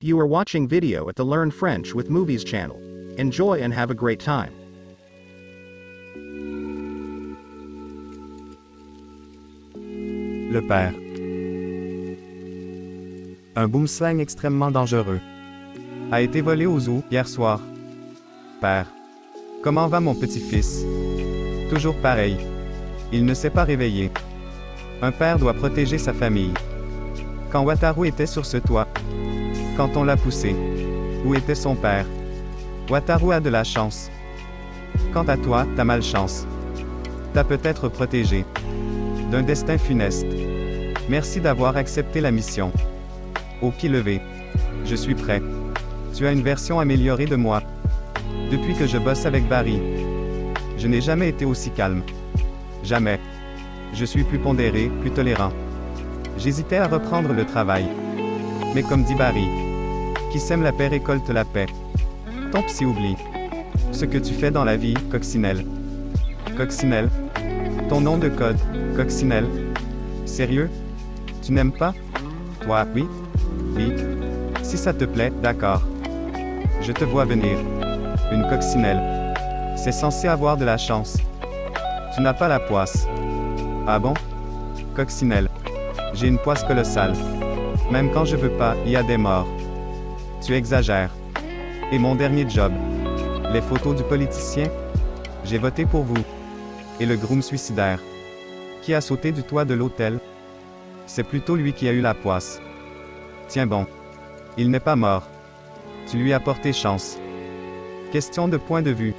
You are watching video at the Learn French with Movies channel. Enjoy and have a great time. Le père. Un boomslang extrêmement dangereux. A été volé au zoo hier soir. Père. Comment va mon petit-fils? Toujours pareil. Il ne s'est pas réveillé. Un père doit protéger sa famille. Quand Wataru était sur ce toit. Quand on l'a poussé. Où était son père? Wataru a de la chance. Quant à toi, t'as malchance. T'as peut-être protégé. D'un destin funeste. Merci d'avoir accepté la mission. Au pied levé. Je suis prêt. Tu as une version améliorée de moi. Depuis que je bosse avec Barry. Je n'ai jamais été aussi calme. Jamais. Je suis plus pondéré, plus tolérant. J'hésitais à reprendre le travail. Mais comme dit Barry. Qui sème la paix récolte la paix. Ton psy oublie. Ce que tu fais dans la vie, Coccinelle. Coccinelle. Ton nom de code, Coccinelle. Sérieux? Tu n'aimes pas? Toi, oui? Oui. Si ça te plaît, d'accord. Je te vois venir. Une coccinelle. C'est censé avoir de la chance. Tu n'as pas la poisse. Ah bon? Coccinelle. J'ai une poisse colossale. Même quand je veux pas, il y a des morts. Tu exagères. Et mon dernier job. Les photos du politicien? J'ai voté pour vous. Et le groom suicidaire. Qui a sauté du toit de l'hôtel? C'est plutôt lui qui a eu la poisse. Tiens bon. Il n'est pas mort. Tu lui as porté chance. Question de point de vue.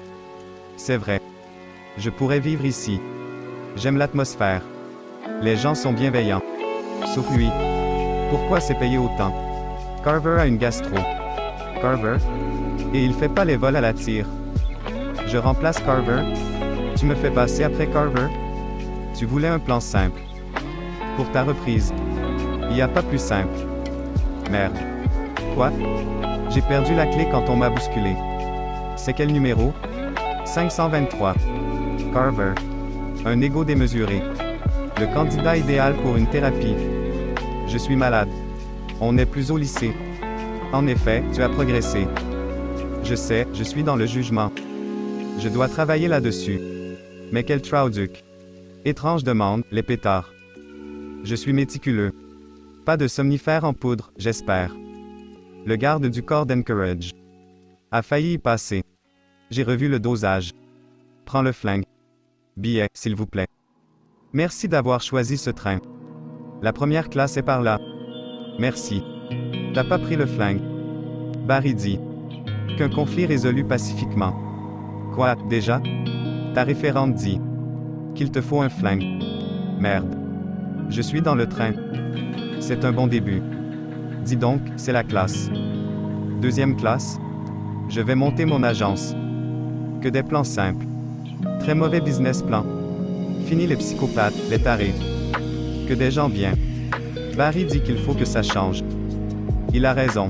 C'est vrai. Je pourrais vivre ici. J'aime l'atmosphère. Les gens sont bienveillants. Sauf lui. Pourquoi c'est payé autant? Carver a une gastro. Carver? Et il fait pas les vols à la tire. Je remplace Carver? Tu me fais passer après Carver? Tu voulais un plan simple. Pour ta reprise. Il n'y a pas plus simple. Merde. Quoi? J'ai perdu la clé quand on m'a bousculé. C'est quel numéro? 523. Carver. Un ego démesuré. Le candidat idéal pour une thérapie. Je suis malade. On n'est plus au lycée. En effet, tu as progressé. Je sais, je suis dans le jugement. Je dois travailler là-dessus. Mais quel trauduc. Étrange demande, les pétards. Je suis méticuleux. Pas de somnifère en poudre, j'espère. Le garde du corps d'Encourage a failli y passer. J'ai revu le dosage. Prends le flingue. Billet, s'il vous plaît. Merci d'avoir choisi ce train. La première classe est par là. Merci. T'as pas pris le flingue. Barry dit. Qu'un conflit résolu pacifiquement. Quoi, déjà? Ta référente dit. Qu'il te faut un flingue. Merde. Je suis dans le train. C'est un bon début. Dis donc, c'est la classe. Deuxième classe? Je vais monter mon agence. Que des plans simples. Très mauvais business plan. Fini les psychopathes, les tarés. Que des gens bien. Barry dit qu'il faut que ça change. Il a raison.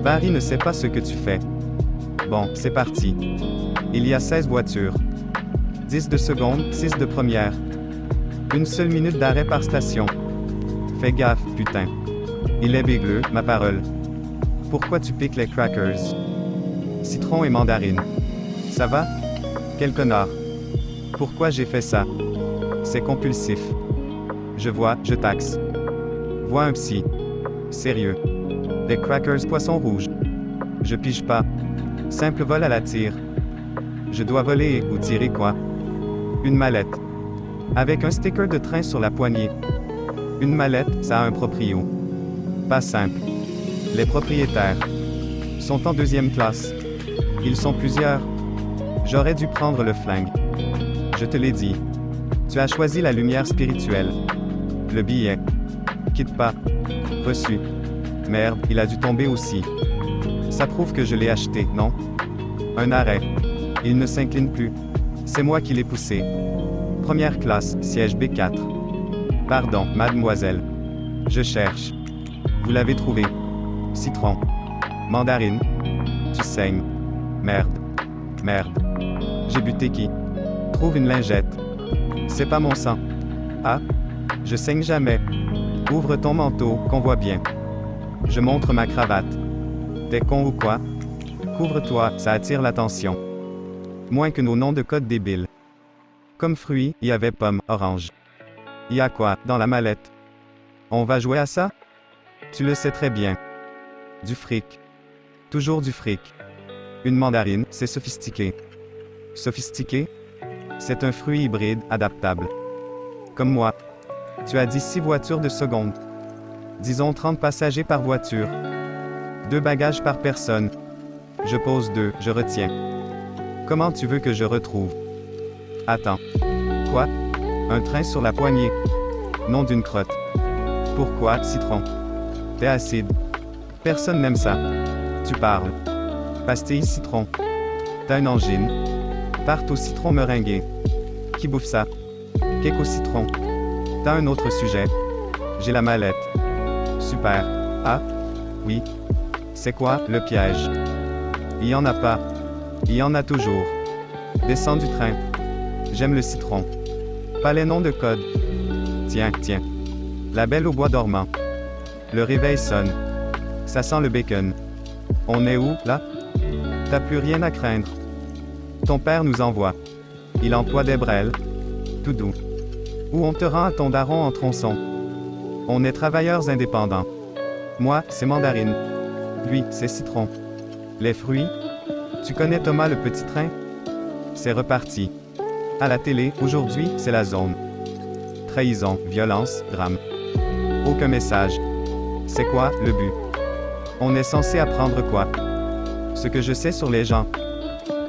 Barry ne sait pas ce que tu fais. Bon, c'est parti. Il y a 16 voitures. 10 de seconde, 6 de première. Une seule minute d'arrêt par station. Fais gaffe, putain. Il est bégleux, ma parole. Pourquoi tu piques les crackers? Citron et mandarine. Ça va? Quel connard. Pourquoi j'ai fait ça? C'est compulsif. Je vois, je taxe. Vois un psy. Sérieux. Des crackers poisson rouge. Je pige pas. Simple vol à la tire. Je dois voler ou tirer quoi? Une mallette. Avec un sticker de train sur la poignée. Une mallette, ça a un proprio. Pas simple. Les propriétaires sont en deuxième classe. Ils sont plusieurs. J'aurais dû prendre le flingue. Je te l'ai dit. Tu as choisi la lumière spirituelle. Le billet. Quitte pas. Reçu. Merde, il a dû tomber aussi. Ça prouve que je l'ai acheté, non? Un arrêt. Il ne s'incline plus. C'est moi qui l'ai poussé. Première classe, siège B4. Pardon, mademoiselle. Je cherche. Vous l'avez trouvé. Citron. Mandarine. Tu saignes. Merde. Merde. J'ai buté qui? Trouve une lingette. C'est pas mon sang. Ah? Je saigne jamais. Ouvre ton manteau, qu'on voit bien. Je montre ma cravate. T'es con ou quoi? Couvre-toi, ça attire l'attention. Moins que nos noms de code débiles. Comme fruits, il y avait pomme, orange. Il y a quoi, dans la mallette? On va jouer à ça? Tu le sais très bien. Du fric. Toujours du fric. Une mandarine, c'est sophistiqué. Sophistiqué? C'est un fruit hybride, adaptable. Comme moi. Tu as dit 6 voitures de seconde. Disons 30 passagers par voiture. 2 bagages par personne. Je pose 2, je retiens. Comment tu veux que je retrouve? Attends. Quoi? Un train sur la poignée. Nom d'une crotte. Pourquoi, citron? T'es acide. Personne n'aime ça. Tu parles. Pastille citron. T'as une angine. Tarte au citron meringuée. Qui bouffe ça? Cake au citron. T'as un autre sujet? J'ai la mallette. Super. Ah? Oui. C'est quoi, le piège? Il y en a pas. Il y en a toujours. Descends du train. J'aime le citron. Pas les noms de code. Tiens, tiens. La belle au bois dormant. Le réveil sonne. Ça sent le bacon. On est où, là? T'as plus rien à craindre. Ton père nous envoie. Il emploie des brels. Tout doux. Ou on te rend à ton daron en tronçon. On est travailleurs indépendants. Moi, c'est mandarine. Lui, c'est citron. Les fruits? Tu connais Thomas le petit train? C'est reparti. À la télé, aujourd'hui, c'est la zone. Trahison, violence, drame. Aucun message. C'est quoi, le but? On est censé apprendre quoi? Ce que je sais sur les gens.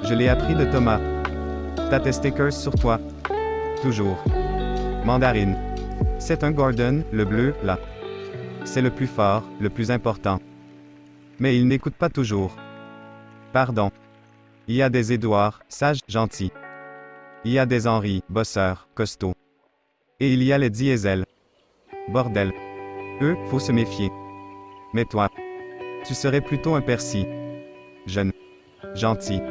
Je l'ai appris de Thomas. T'as tes stickers sur toi? Toujours. Mandarine. C'est un Gordon, le bleu, là. C'est le plus fort, le plus important. Mais il n'écoute pas toujours. Pardon. Il y a des Édouard, sages, gentils. Il y a des Henri, bosseurs, costauds. Et il y a les Diesel. Bordel. Eux, faut se méfier. Mais toi, tu serais plutôt un Percy. Jeune. Gentil.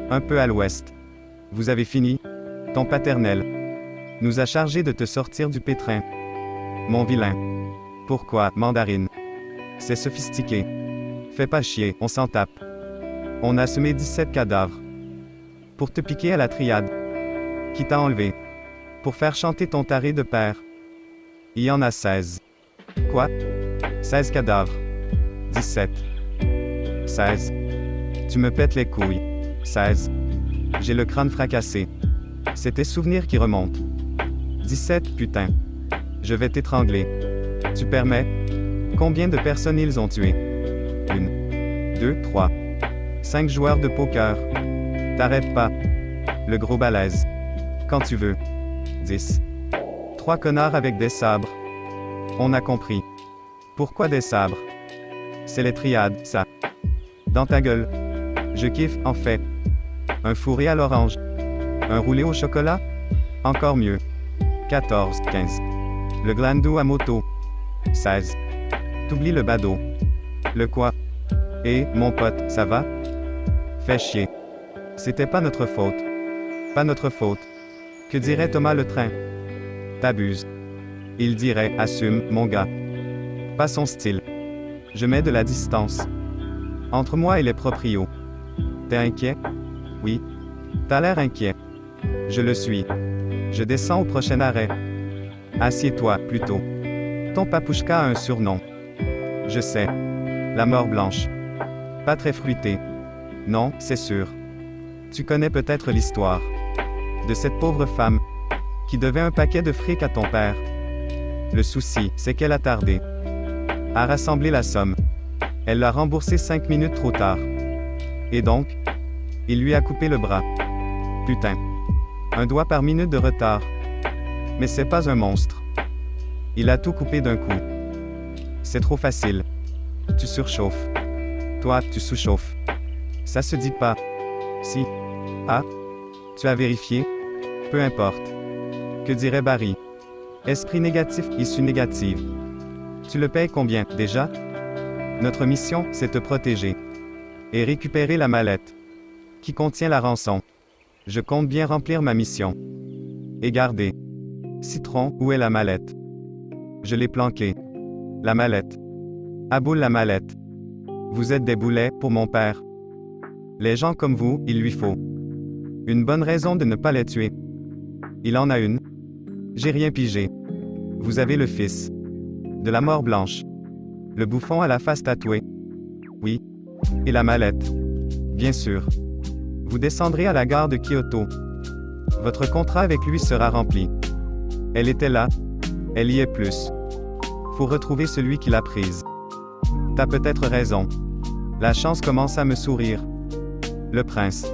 Un peu à l'ouest. Vous avez fini? Ton paternel nous a chargé de te sortir du pétrin. Mon vilain. Pourquoi, mandarine? C'est sophistiqué. Fais pas chier, on s'en tape. On a semé 17 cadavres. Pour te piquer à la triade. Qui t'a enlevé? Pour faire chanter ton taré de père. Il y en a 16. Quoi? 16 cadavres. 17. 16. Tu me pètes les couilles. 16. J'ai le crâne fracassé. C'est tes souvenirs qui remontent. 17, putain. Je vais t'étrangler. Tu permets? Combien de personnes ils ont tué? 1, 2, 3. 5 joueurs de poker. T'arrêtes pas. Le gros balèze. Quand tu veux. 10. 3 connards avec des sabres. On a compris. Pourquoi des sabres? C'est les triades, ça. Dans ta gueule. Je kiffe, en fait. Un fourré à l'orange. Un roulé au chocolat? Encore mieux. 14, 15. Le glandou à moto. 16. T'oublies le badaud. Le quoi? Eh, mon pote, ça va? Fais chier. C'était pas notre faute. Pas notre faute. Que dirait Thomas le train? T'abuses. Il dirait, assume, mon gars. Pas son style. Je mets de la distance. Entre moi et les proprios. T'es inquiet? Oui. T'as l'air inquiet. Je le suis. Je descends au prochain arrêt. Assieds-toi, plutôt. Ton papouchka a un surnom. Je sais. La mort blanche. Pas très fruité. Non, c'est sûr. Tu connais peut-être l'histoire. De cette pauvre femme. Qui devait un paquet de fric à ton père. Le souci, c'est qu'elle a tardé. À rassembler la somme. Elle l'a remboursé 5 minutes trop tard. Et donc? Il lui a coupé le bras. Putain. Un doigt par minute de retard. Mais c'est pas un monstre. Il a tout coupé d'un coup. C'est trop facile. Tu surchauffes. Toi, tu sous-chauffes. Ça se dit pas. Si. Ah? Tu as vérifié? Peu importe. Que dirait Barry? Esprit négatif, issue négative. Tu le payes combien, déjà? Notre mission, c'est te protéger. Et récupérer la mallette. Qui contient la rançon. Je compte bien remplir ma mission. Et garder. Citron, où est la mallette? Je l'ai planquée. La mallette. Aboule la mallette. Vous êtes des boulets, pour mon père. Les gens comme vous, il lui faut une bonne raison de ne pas les tuer. Il en a une. J'ai rien pigé. Vous avez le fils de la mort blanche. Le bouffon à la face tatouée. Oui. Et la mallette. Bien sûr. Vous descendrez à la gare de Kyoto. Votre contrat avec lui sera rempli. Elle était là. Elle y est plus. Faut retrouver celui qui l'a prise. T'as peut-être raison. La chance commence à me sourire. Le prince.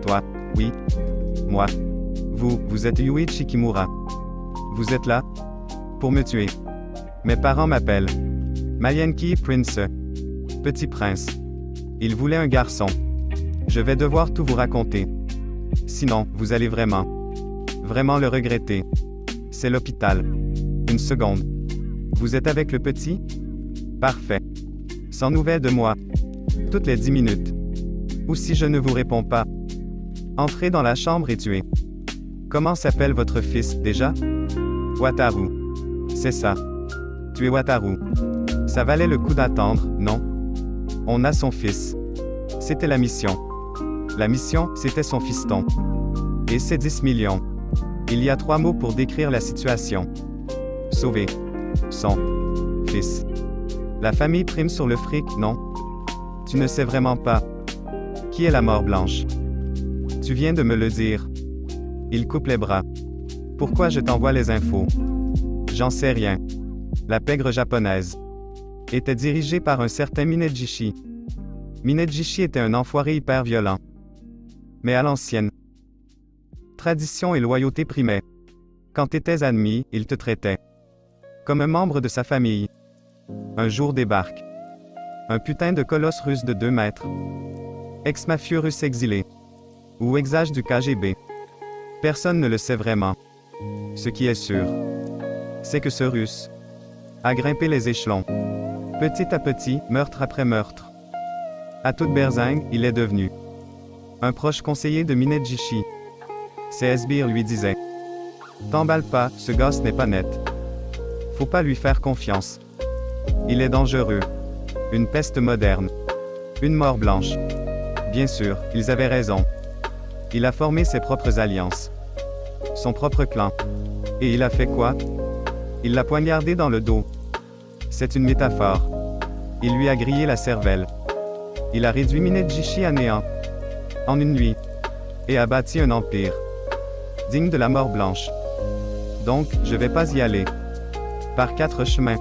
Toi. Oui. Moi. Vous êtes Yuichi Kimura. Vous êtes là pour me tuer. Mes parents m'appellent Mayenki Prince. Petit prince. Ils voulaient un garçon. Je vais devoir tout vous raconter. Sinon, vous allez vraiment le regretter. C'est l'hôpital. Une seconde. Vous êtes avec le petit? Parfait. Sans nouvelles de moi. Toutes les 10 minutes. Ou si je ne vous réponds pas. Entrez dans la chambre et tuez. Comment s'appelle votre fils, déjà? Wataru. C'est ça. Tuez Wataru. Ça valait le coup d'attendre, non? On a son fils. C'était la mission. La mission, c'était son fiston. Et c'est 10 millions. Il y a 3 mots pour décrire la situation. Sauver son fils. La famille prime sur le fric, non? Tu ne sais vraiment pas. Qui est la mort blanche? Tu viens de me le dire. Il coupe les bras. Pourquoi je t'envoie les infos? J'en sais rien. La pègre japonaise était dirigée par un certain Minegishi. Minegishi était un enfoiré hyper violent. Mais à l'ancienne. Tradition et loyauté primaient. Quand t'étais admis, il te traitait comme un membre de sa famille. Un jour débarque un putain de colosse russe de 2 mètres. Ex-mafieux russe exilé. Ou exage du KGB. Personne ne le sait vraiment. Ce qui est sûr, c'est que ce russe a grimpé les échelons. Petit à petit, meurtre après meurtre. À toute berzingue, il est devenu un proche conseiller de Minegishi. Ses sbires lui disaient: t'emballe pas, ce gosse n'est pas net. Faut pas lui faire confiance. Il est dangereux. Une peste moderne. Une mort blanche. Bien sûr, ils avaient raison. Il a formé ses propres alliances. Son propre clan. Et il a fait quoi? Il l'a poignardé dans le dos. C'est une métaphore. Il lui a grillé la cervelle. Il a réduit Minegishi à néant. En une nuit. Et a bâti un empire. Digne de la mort blanche. Donc, je vais pas y aller. Par 4 chemins.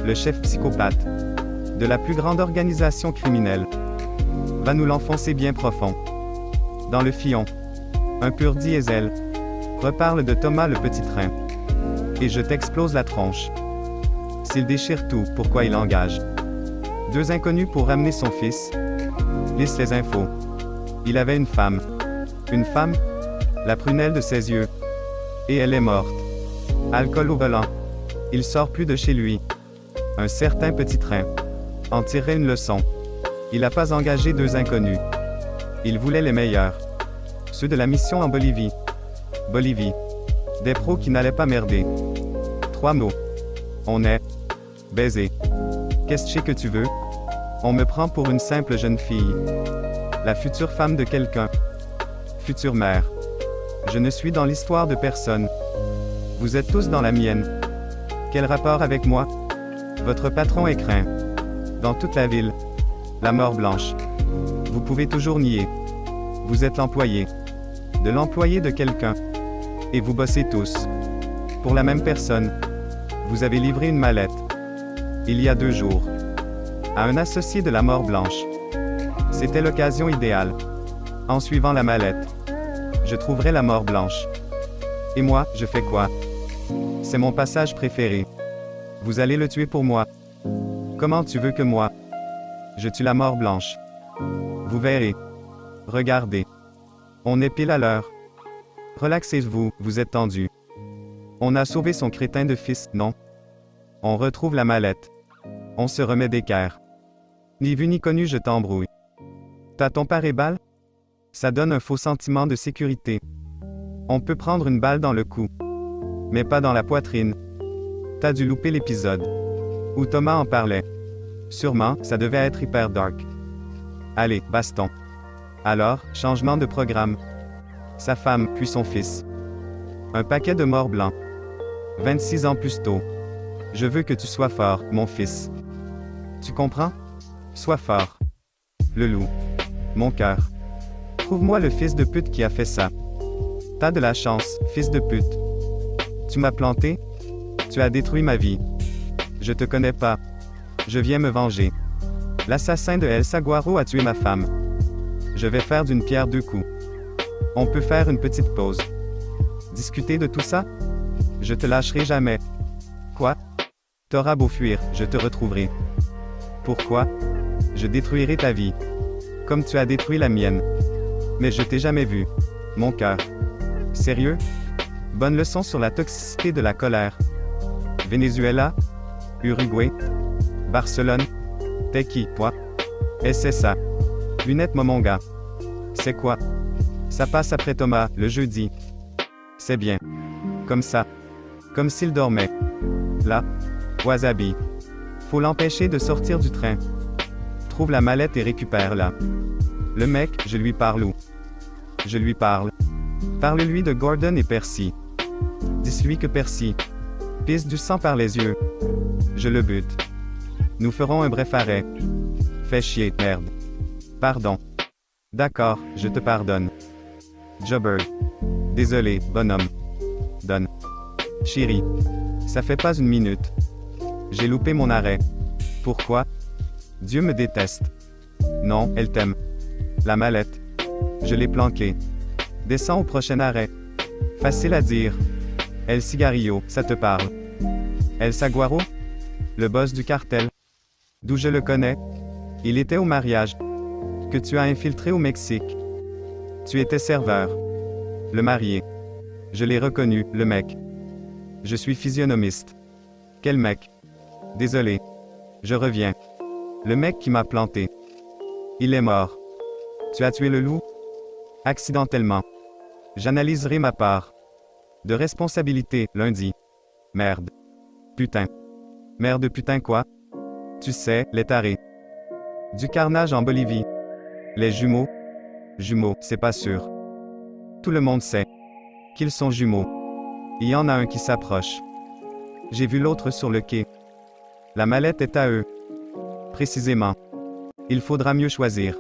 Le chef psychopathe de la plus grande organisation criminelle va nous l'enfoncer bien profond. Dans le Fillon. Un pur diesel. Reparle de Thomas le petit train. Et je t'explose la tronche. S'il déchire tout, pourquoi il engage 2 inconnus pour ramener son fils? Lisse les infos. Il avait une femme. Une femme? La prunelle de ses yeux. Et elle est morte. Alcool au volant. Il sort plus de chez lui. Un certain petit train en tirait une leçon. Il n'a pas engagé 2 inconnus. Il voulait les meilleurs. Ceux de la mission en Bolivie. Bolivie. Des pros qui n'allaient pas merder. 3 mots. On est baisé. Qu'est-ce que tu veux? On me prend pour une simple jeune fille. La future femme de quelqu'un. Future mère. Je ne suis dans l'histoire de personne. Vous êtes tous dans la mienne. Quel rapport avec moi? Votre patron est craint. Dans toute la ville. La mort blanche. Vous pouvez toujours nier. Vous êtes l'employé. De l'employé de quelqu'un. Et vous bossez tous. Pour la même personne. Vous avez livré une mallette. Il y a 2 jours. À un associé de la mort blanche. C'était l'occasion idéale. En suivant la mallette. Je trouverai la mort blanche. Et moi, je fais quoi? C'est mon passage préféré. Vous allez le tuer pour moi. Comment tu veux que moi? Je tue la mort blanche. Vous verrez. Regardez. On est pile à l'heure. Relaxez-vous, vous êtes tendu. On a sauvé son crétin de fils, non? On retrouve la mallette. On se remet d'équerre. Ni vu ni connu, je t'embrouille. T'as ton pare-balles? Ça donne un faux sentiment de sécurité. On peut prendre une balle dans le cou. Mais pas dans la poitrine. T'as dû louper l'épisode où Thomas en parlait. Sûrement, ça devait être hyper dark. Allez, baston. Alors, changement de programme. Sa femme, puis son fils. Un paquet de morts blancs. 26 ans plus tôt. Je veux que tu sois fort, mon fils. Tu comprends? Sois fort. Le loup. Mon cœur. Trouve-moi le fils de pute qui a fait ça. T'as de la chance, fils de pute. Tu m'as planté? Tu as détruit ma vie. Je te connais pas. Je viens me venger. L'assassin de El Saguaro a tué ma femme. Je vais faire d'une pierre deux coups. On peut faire une petite pause. Discuter de tout ça? Je te lâcherai jamais. Quoi? T'auras beau fuir, je te retrouverai. Pourquoi? Je détruirai ta vie. Comme tu as détruit la mienne. Mais je t'ai jamais vu. Mon cœur. Sérieux? Bonne leçon sur la toxicité de la colère. Venezuela? Uruguay? Barcelone? T'es qui, toi? Et c'est ça. Lunettes Momonga. C'est quoi? Ça passe après Thomas, le jeudi. C'est bien. Comme ça. Comme s'il dormait. Là. Wasabi. Faut l'empêcher de sortir du train. Trouve la mallette et récupère-la. Le mec, je lui parle où? Je lui parle. Parle-lui de Gordon et Percy. Dis-lui que Percy pisse du sang par les yeux. Je le bute. Nous ferons un bref arrêt. Fais chier, merde. Pardon. D'accord, je te pardonne. Jobber. Désolé, bonhomme. Donne. Chérie. Ça fait pas une minute. J'ai loupé mon arrêt. Pourquoi? Dieu me déteste. Non, elle t'aime. La mallette. Je l'ai planquée. Descends au prochain arrêt. Facile à dire. El Cigarillo, ça te parle. El Saguaro? Le boss du cartel. D'où je le connais? Il était au mariage que tu as infiltré au Mexique. Tu étais serveur. Le marié. Je l'ai reconnu, le mec. Je suis physionomiste. Quel mec? Désolé. Je reviens. Le mec qui m'a planté. Il est mort. Tu as tué le loup? Accidentellement. J'analyserai ma part de responsabilité, lundi. Merde. Putain. Merde putain quoi? Tu sais, les tarés. Du carnage en Bolivie. Les jumeaux? Jumeaux, c'est pas sûr. Tout le monde sait qu'ils sont jumeaux. Il y en a un qui s'approche. J'ai vu l'autre sur le quai. La mallette est à eux. Précisément. Il faudra mieux choisir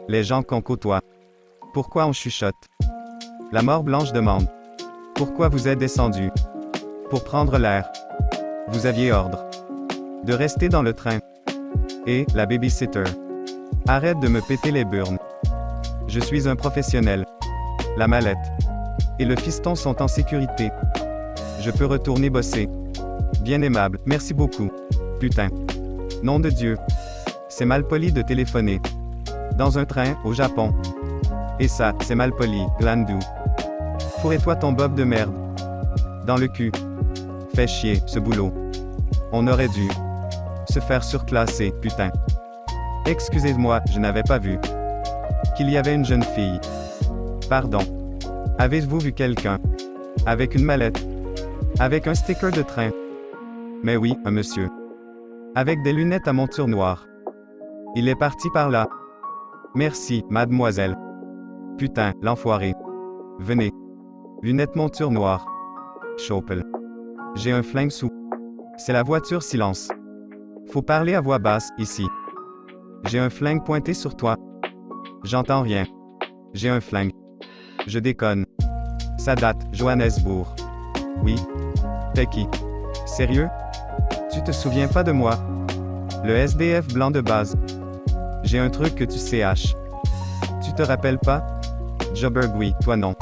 les gens qu'on côtoie. Pourquoi on chuchote? La mort blanche demande. Pourquoi vous êtes descendu? Pour prendre l'air. Vous aviez ordre de rester dans le train. Et, la babysitter. Arrête de me péter les burnes. Je suis un professionnel. La mallette et le fiston sont en sécurité. Je peux retourner bosser. Bien aimable, merci beaucoup. Putain. Nom de Dieu. C'est malpoli de téléphoner. Dans un train, au Japon. Et ça, c'est malpoli, glandou. Fourrez-toi ton bob de merde. Dans le cul. Fais chier, ce boulot. On aurait dû se faire surclasser, putain. Excusez-moi, je n'avais pas vu qu'il y avait une jeune fille. Pardon. Avez-vous vu quelqu'un avec une mallette? Avec un sticker de train? Mais oui, un monsieur. Avec des lunettes à monture noire. Il est parti par là. Merci, mademoiselle. Putain, l'enfoiré. Venez. Lunettes monture noire. Chopel. J'ai un flingue sous. C'est la voiture silence. Faut parler à voix basse, ici. J'ai un flingue pointé sur toi. J'entends rien. J'ai un flingue. Je déconne. Ça date, Johannesburg. Oui. T'es qui? Sérieux? Tu te souviens pas de moi? Le SDF blanc de base. J'ai un truc que tu CH. Tu te rappelles pas? Jobber oui, toi non.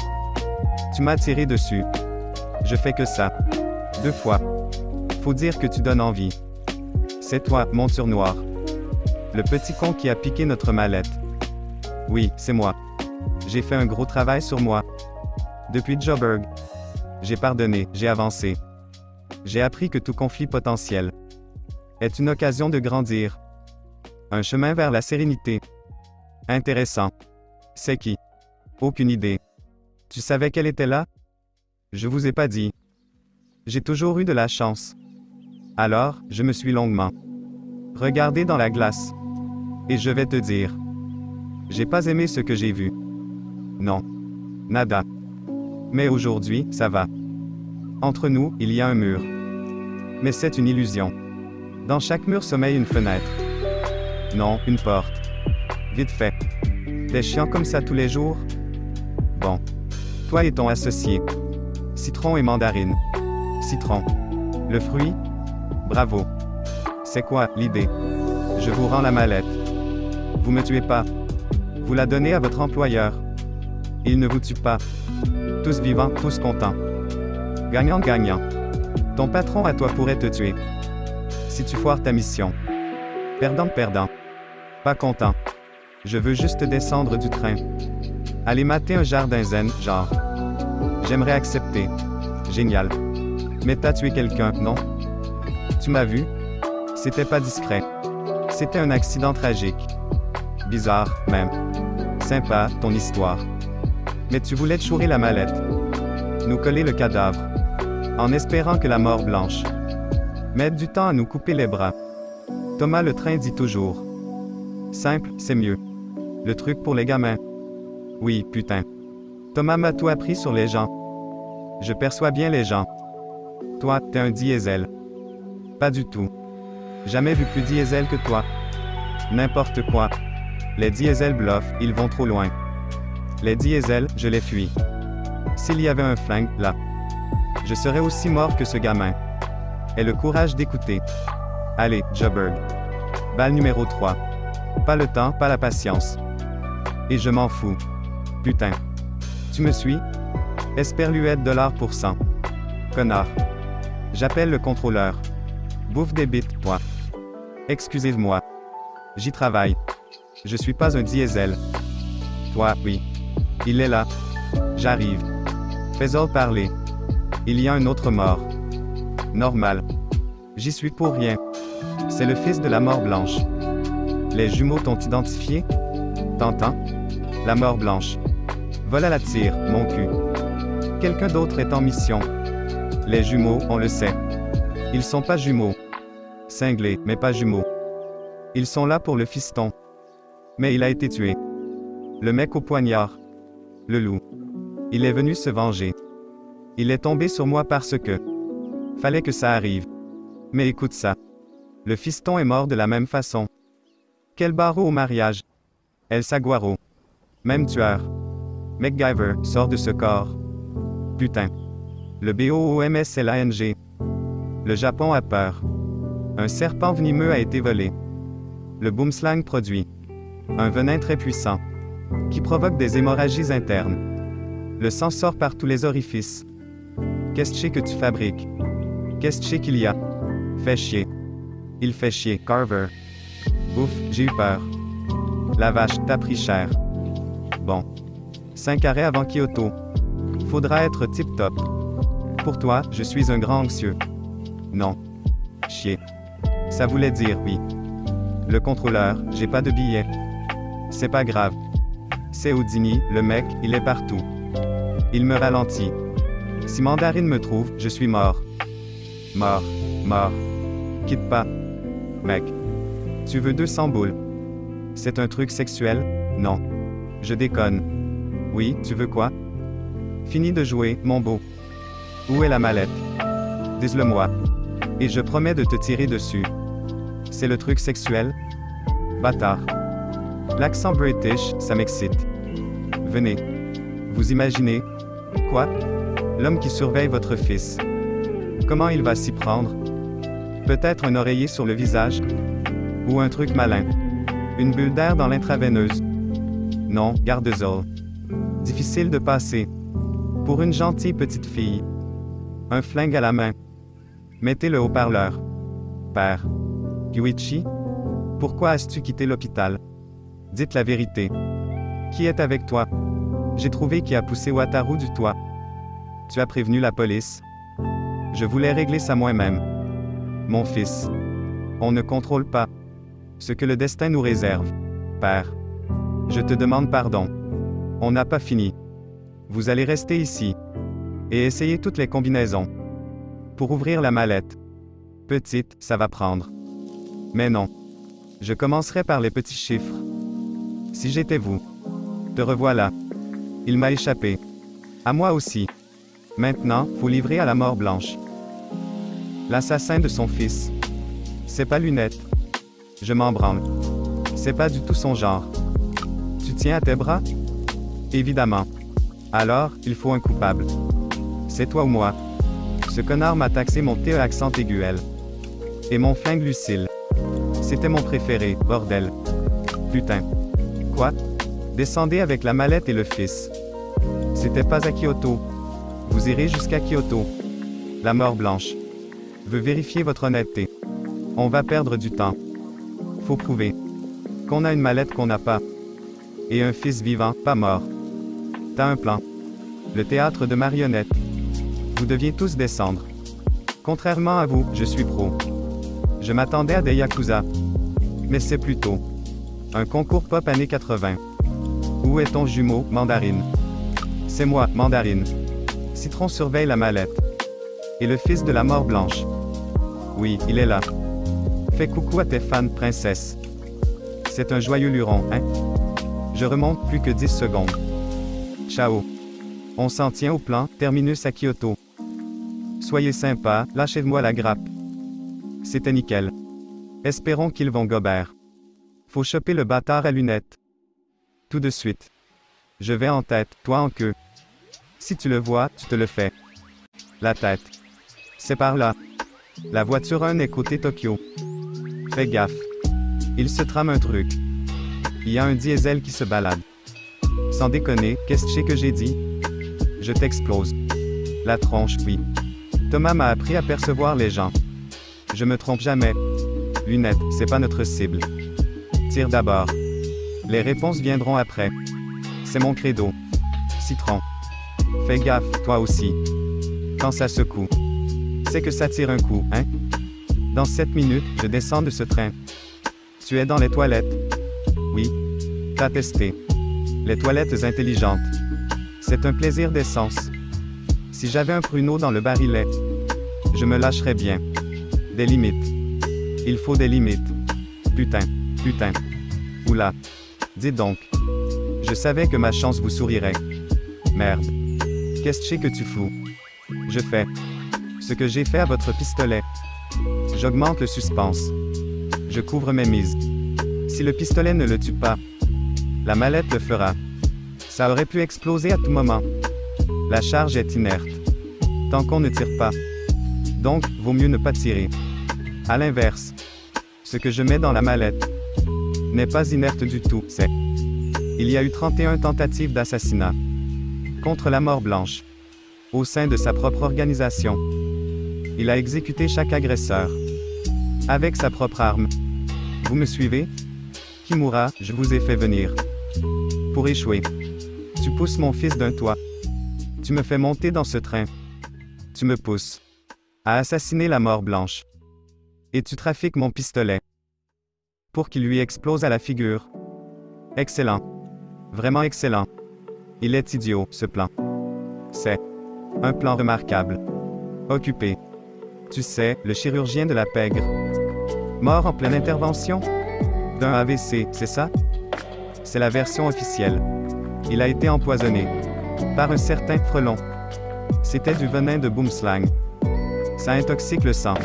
Tu m'as tiré dessus. Je fais que ça. 2 fois. Faut dire que tu donnes envie. C'est toi, monture noire. Le petit con qui a piqué notre mallette. Oui, c'est moi. J'ai fait un gros travail sur moi. Depuis Joburg. J'ai pardonné, j'ai avancé. J'ai appris que tout conflit potentiel est une occasion de grandir. Un chemin vers la sérénité. Intéressant. C'est qui? Aucune idée. Tu savais qu'elle était là? Je vous ai pas dit. J'ai toujours eu de la chance. Alors, je me suis longuement Regardez dans la glace. Et je vais te dire. J'ai pas aimé ce que j'ai vu. Non. Nada. Mais aujourd'hui, ça va. Entre nous, il y a un mur. Mais c'est une illusion. Dans chaque mur sommeille une fenêtre. Non, une porte. Vite fait. T'es chiant comme ça tous les jours? Bon. Toi et ton associé. Citron et mandarine. Citron. Le fruit? Bravo. C'est quoi, l'idée? Je vous rends la mallette. Vous me tuez pas. Vous la donnez à votre employeur. Il ne vous tue pas. Tous vivants, tous contents. Gagnant-gagnant. Ton patron à toi pourrait te tuer. Si tu foires ta mission. Perdant-perdant. Pas content. Je veux juste descendre du train. Aller mater un jardin zen, genre. J'aimerais accepter. Génial. Mais t'as tué quelqu'un, non? Tu m'as vu? C'était pas discret. C'était un accident tragique. Bizarre, même. Sympa, ton histoire. Mais tu voulais te chourer la mallette. Nous coller le cadavre. En espérant que la mort blanche. Mettre du temps à nous couper les bras. Thomas le train dit toujours. Simple, c'est mieux. Le truc pour les gamins. Oui, putain. Thomas m'a tout appris sur les gens. Je perçois bien les gens. Toi, t'es un diesel. Pas du tout. Jamais vu plus diesel que toi. N'importe quoi. Les diesels bluffent, ils vont trop loin. Les diesels, je les fuis. S'il y avait un flingue, là. Je serais aussi mort que ce gamin. Aie le courage d'écouter. Allez, Jobberg. Balle numéro 3. Pas le temps, pas la patience. Et je m'en fous. Putain. Tu me suis? Esperluette $%. Connard. J'appelle le contrôleur. Bouffe des bites, toi. Excusez-moi. J'y travaille. Je suis pas un diesel. Toi, oui. Il est là. J'arrive. Fais-en parler. Il y a un autre mort. Normal. J'y suis pour rien. C'est le fils de la mort blanche. Les jumeaux t'ont identifié? T'entends? La mort blanche. Vol à la tire, mon cul. Quelqu'un d'autre est en mission. Les jumeaux, on le sait. Ils sont pas jumeaux. Cinglés, mais pas jumeaux. Ils sont là pour le fiston. Mais il a été tué. Le mec au poignard. Le loup. Il est venu se venger. Il est tombé sur moi parce que... Fallait que ça arrive. Mais écoute ça. Le fiston est mort de la même façon. Quel barreau au mariage. El Saguaro. Même tueur. MacGyver sort de ce corps. Putain. Le BOOMSLANG. Le Japon a peur. Un serpent venimeux a été volé. Le boomslang produit un venin très puissant qui provoque des hémorragies internes. Le sang sort par tous les orifices. Qu'est-ce que tu fabriques? Qu'est-ce qu'il y a? Fais chier. Il fait chier, Carver. Ouf, j'ai eu peur. La vache, t'as pris cher. Bon. 5 arrêts avant Kyoto. Faudra être tip-top. Pour toi, je suis un grand anxieux. Non. Chier. Ça voulait dire oui. Le contrôleur, j'ai pas de billet. C'est pas grave. C'est Houdini, le mec, il est partout. Il me ralentit. Si Mandarine me trouve, je suis mort. Mort. Mort. Quitte pas. Mec. Tu veux 200 boules? C'est un truc sexuel? Non. Je déconne. Oui, tu veux quoi? Fini de jouer, mon beau. Où est la mallette? Dis-le-moi. Et je promets de te tirer dessus. C'est le truc sexuel? Bâtard. L'accent british, ça m'excite. Venez. Vous imaginez? Quoi? L'homme qui surveille votre fils. Comment il va s'y prendre? Peut-être un oreiller sur le visage? Ou un truc malin? Une bulle d'air dans l'intraveineuse? Non, garde-zol. Difficile de passer. Pour une gentille petite fille. Un flingue à la main. Mettez le haut-parleur. Père. Yuichi? Pourquoi as-tu quitté l'hôpital? Dites la vérité. Qui est avec toi? J'ai trouvé qui a poussé Wataru du toit. Tu as prévenu la police? Je voulais régler ça moi-même. Mon fils. On ne contrôle pas ce que le destin nous réserve. Père. Je te demande pardon. On n'a pas fini. Vous allez rester ici. Et essayer toutes les combinaisons. Pour ouvrir la mallette. Petite, ça va prendre. Mais non. Je commencerai par les petits chiffres. Si j'étais vous. Te revoilà. Il m'a échappé. À moi aussi. Maintenant, faut livrer à la mort blanche. L'assassin de son fils. C'est pas Lunette. Je m'en branle. C'est pas du tout son genre. Tu tiens à tes bras? Évidemment. Alors, il faut un coupable. C'est toi ou moi. Ce connard m'a taxé mon TE accent aiguël. Et mon flingue Lucille. C'était mon préféré, bordel. Putain. Quoi? Descendez avec la mallette et le fils. C'était pas à Kyoto. Vous irez jusqu'à Kyoto. La mort blanche. Veut vérifier votre honnêteté. On va perdre du temps. Faut prouver qu'on a une mallette qu'on n'a pas. Et un fils vivant, pas mort. T'as un plan. Le théâtre de marionnettes. Vous deviez tous descendre. Contrairement à vous, je suis pro. Je m'attendais à des Yakuza. Mais c'est plutôt un concours pop années 80. Où est ton jumeau, Mandarine? C'est moi, Mandarine. Citron surveille la mallette. Et le fils de la mort blanche. Oui, il est là. Fais coucou à tes fans, princesse. C'est un joyeux luron, hein? Je remonte plus que 10 secondes. Ciao. On s'en tient au plan, terminus à Kyoto. Soyez sympa, lâchez-moi la grappe. C'était nickel. Espérons qu'ils vont gober. Faut choper le bâtard à lunettes. Tout de suite. Je vais en tête, toi en queue. Si tu le vois, tu te le fais. La tête. C'est par là. La voiture 1 est côté Tokyo. Fais gaffe. Il se trame un truc. Il y a un diesel qui se balade. Sans déconner, qu'est-ce que j'ai dit? Je t'explose. La tronche, oui. Thomas m'a appris à percevoir les gens. Je me trompe jamais. Lunette, c'est pas notre cible. Tire d'abord. Les réponses viendront après. C'est mon credo. Citron. Fais gaffe, toi aussi. Quand ça secoue. C'est que ça tire un coup, hein? Dans 7 minutes, je descends de ce train. Tu es dans les toilettes? Oui. T'as testé. Les toilettes intelligentes. C'est un plaisir d'essence. Si j'avais un pruneau dans le barillet, je me lâcherais bien. Des limites. Il faut des limites. Putain. Putain. Oula. Dis donc. Je savais que ma chance vous sourirait. Merde. Qu'est-ce que tu fous? Je fais ce que j'ai fait à votre pistolet. J'augmente le suspense. Je couvre mes mises. Si le pistolet ne le tue pas, la mallette le fera. Ça aurait pu exploser à tout moment. La charge est inerte. Tant qu'on ne tire pas. Donc, vaut mieux ne pas tirer. À l'inverse, ce que je mets dans la mallette n'est pas inerte du tout, c'est... Il y a eu 31 tentatives d'assassinat contre la mort blanche au sein de sa propre organisation. Il a exécuté chaque agresseur avec sa propre arme. Vous me suivez? Kimura, je vous ai fait venir pour échouer. Tu pousses mon fils d'un toit. Tu me fais monter dans ce train. Tu me pousses à assassiner la mort blanche. Et tu trafiques mon pistolet pour qu'il lui explose à la figure. Excellent. Vraiment excellent. Il est idiot, ce plan. C'est un plan remarquable. Occupé. Tu sais, le chirurgien de la pègre. Mort en pleine intervention? D'un AVC, c'est ça? C'est la version officielle. Il a été empoisonné par un certain frelon. C'était du venin de boomslang. Ça intoxique le sang,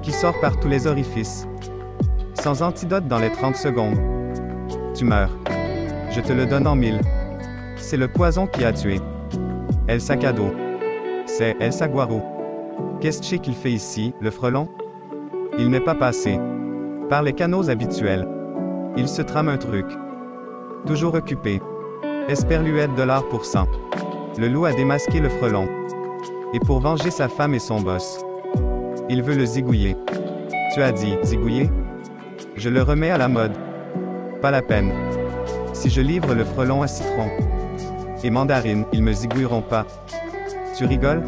qui sort par tous les orifices. Sans antidote dans les 30 secondes. Tu meurs. Je te le donne en 1000. C'est le poison qui a tué El Sacado. C'est El Saguaro. Qu'est-ce qu'il fait ici, le frelon? Il n'est pas passé par les canaux habituels. Il se trame un truc. Toujours occupé. Esperluette $%. Le loup a démasqué le frelon. Et pour venger sa femme et son boss, il veut le zigouiller. Tu as dit, zigouiller? Je le remets à la mode. Pas la peine. Si je livre le frelon à Citron et Mandarine, ils me zigouilleront pas. Tu rigoles?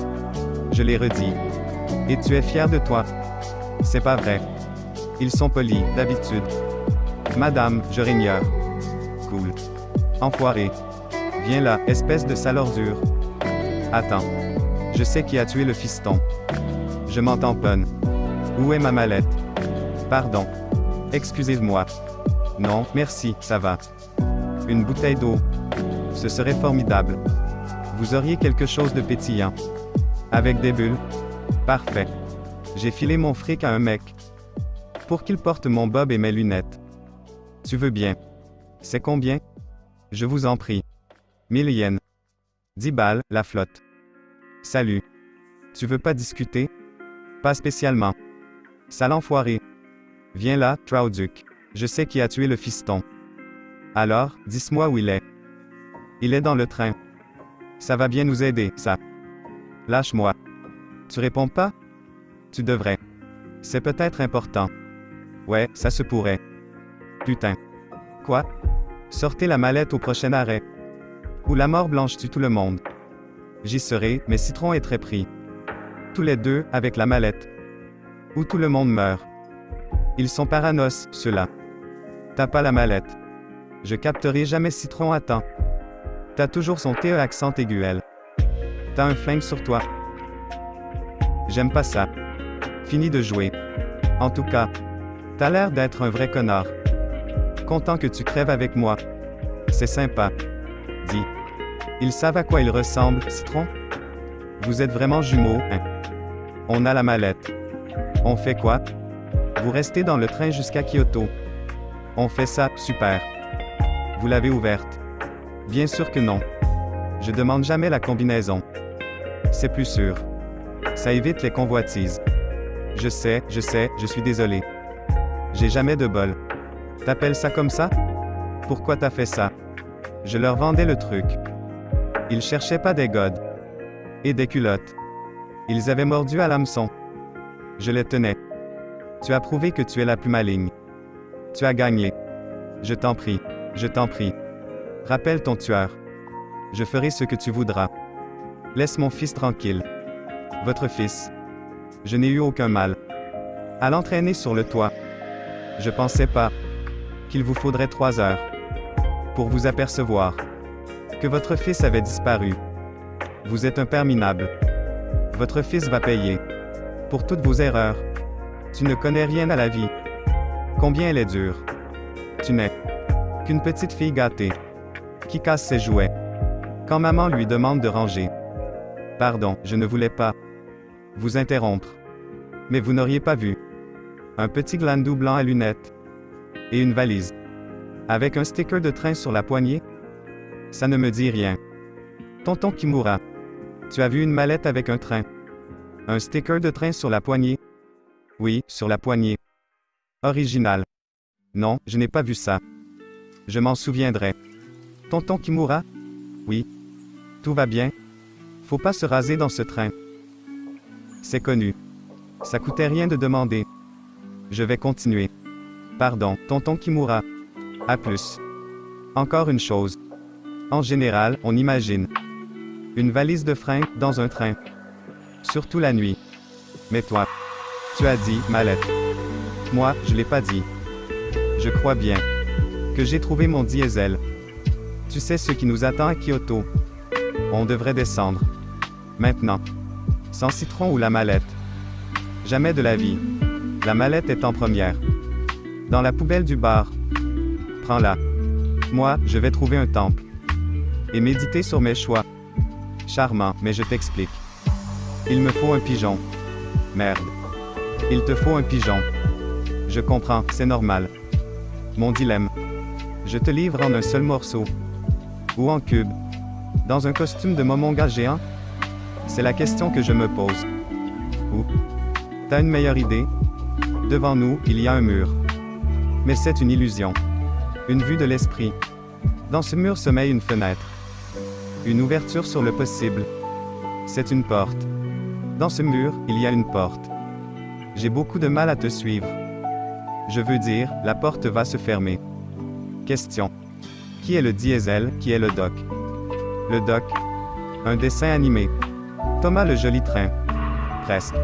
Je l'ai redit. Et tu es fier de toi? C'est pas vrai. Ils sont polis, d'habitude. Madame, je l'ignore. Cool. Enfoiré. Viens là, espèce de sale ordure. Attends. Je sais qui a tué le fiston. Je m'en tamponne. Où est ma mallette? Pardon. Excusez-moi. Non, merci, ça va. Une bouteille d'eau. Ce serait formidable. Vous auriez quelque chose de pétillant. Avec des bulles? Parfait. J'ai filé mon fric à un mec. Pour qu'il porte mon bob et mes lunettes. Tu veux bien? C'est combien? Je vous en prie. 1000 yens. 10 balles, la flotte. Salut. Tu veux pas discuter? Pas spécialement. Sale enfoiré. Viens là, Trauduc. Je sais qui a tué le fiston. Alors, dis-moi où il est. Il est dans le train. Ça va bien nous aider, ça. Lâche-moi. Tu réponds pas? Tu devrais. C'est peut-être important. Ouais, ça se pourrait. Putain. Quoi? Sortez la mallette au prochain arrêt. Ou la mort blanche tue tout le monde. J'y serai, mais Citron est très pris. Tous les deux, avec la mallette. Ou tout le monde meurt. Ils sont paranos, ceux-là. T'as pas la mallette. Je capterai jamais Citron à temps. T'as toujours son TE accent aiguël. T'as un flingue sur toi. J'aime pas ça. Fini de jouer. En tout cas, t'as l'air d'être un vrai connard. Content que tu crèves avec moi. C'est sympa. Dis. Ils savent à quoi ils ressemblent, Citron? Vous êtes vraiment jumeaux, hein? On a la mallette. On fait quoi? Vous restez dans le train jusqu'à Kyoto. On fait ça, super. Vous l'avez ouverte? Bien sûr que non. Je demande jamais la combinaison. C'est plus sûr. Ça évite les convoitises. Je sais, je suis désolé. J'ai jamais de bol. T'appelles ça comme ça? Pourquoi t'as fait ça? Je leur vendais le truc. Ils cherchaient pas des godes. Et des culottes. Ils avaient mordu à l'hameçon. Je les tenais. Tu as prouvé que tu es la plus maligne. Tu as gagné. Je t'en prie. Je t'en prie. Rappelle ton tueur. Je ferai ce que tu voudras. Laisse mon fils tranquille. Votre fils. Je n'ai eu aucun mal. À l'entraîner sur le toit. Je pensais pas qu'il vous faudrait 3 heures pour vous apercevoir que votre fils avait disparu. Vous êtes un père minable. Votre fils va payer pour toutes vos erreurs. Tu ne connais rien à la vie. Combien elle est dure. Tu n'es qu'une petite fille gâtée qui casse ses jouets quand maman lui demande de ranger. Pardon, je ne voulais pas vous interrompre. Mais vous n'auriez pas vu. Un petit glandou blanc à lunettes. Et une valise. Avec un sticker de train sur la poignée? Ça ne me dit rien. Tonton Kimura. Tu as vu une mallette avec un train? Un sticker de train sur la poignée? Oui, sur la poignée. Original. Non, je n'ai pas vu ça. Je m'en souviendrai. Tonton Kimura? Oui. Tout va bien? Faut pas se raser dans ce train. C'est connu. Ça coûtait rien de demander. Je vais continuer. Pardon, tonton Kimura. À plus. Encore une chose. En général, on imagine une valise de frein dans un train. Surtout la nuit. Mais toi, tu as dit mallette. Moi, je l'ai pas dit. Je crois bien que j'ai trouvé mon diesel. Tu sais ce qui nous attend à Kyoto. On devrait descendre. Maintenant. Sans Citron ou la mallette. Jamais de la vie. La mallette est en première. Dans la poubelle du bar. Prends-la. Moi, je vais trouver un temple. Et méditer sur mes choix. Charmant, mais je t'explique. Il me faut un pigeon. Merde. Il te faut un pigeon. Je comprends, c'est normal. Mon dilemme. Je te livre en un seul morceau. Ou en cube. Dans un costume de momonga géant? C'est la question que je me pose. Ou. T'as une meilleure idée? Devant nous, il y a un mur. Mais c'est une illusion. Une vue de l'esprit. Dans ce mur sommeille une fenêtre. Une ouverture sur le possible. C'est une porte. Dans ce mur, il y a une porte. J'ai beaucoup de mal à te suivre. Je veux dire, la porte va se fermer. Question. Qui est le diesel, qui est le doc? Le doc. Un dessin animé. Thomas le joli train. Presque.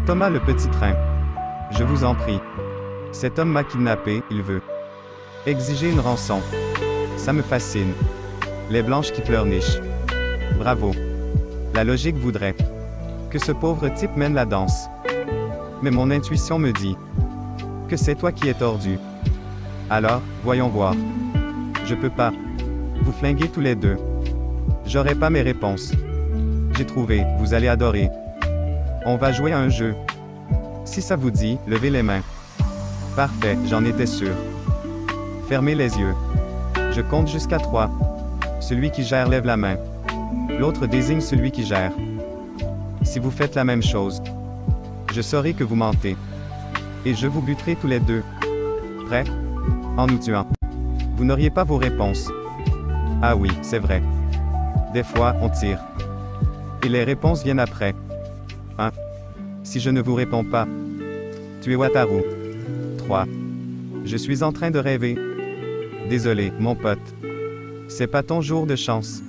Thomas le petit train. Je vous en prie. Cet homme m'a kidnappé, il veut exiger une rançon. Ça me fascine. Les blanches qui pleurnichent. Bravo. La logique voudrait que ce pauvre type mène la danse. Mais mon intuition me dit que c'est toi qui es tordu. Alors, voyons voir. Je peux pas. Vous flinguez tous les deux. J'aurai pas mes réponses. J'ai trouvé, vous allez adorer. On va jouer à un jeu. Si ça vous dit, levez les mains. Parfait, j'en étais sûr. Fermez les yeux. Je compte jusqu'à 3. Celui qui gère lève la main. L'autre désigne celui qui gère. Si vous faites la même chose, je saurai que vous mentez. Et je vous buterai tous les deux. Prêt? En nous tuant. Vous n'auriez pas vos réponses. Ah oui, c'est vrai. Des fois, on tire. Et les réponses viennent après. 1. Si je ne vous réponds pas. Tu es Wataru. 3. Je suis en train de rêver. Désolé, mon pote. C'est pas ton jour de chance.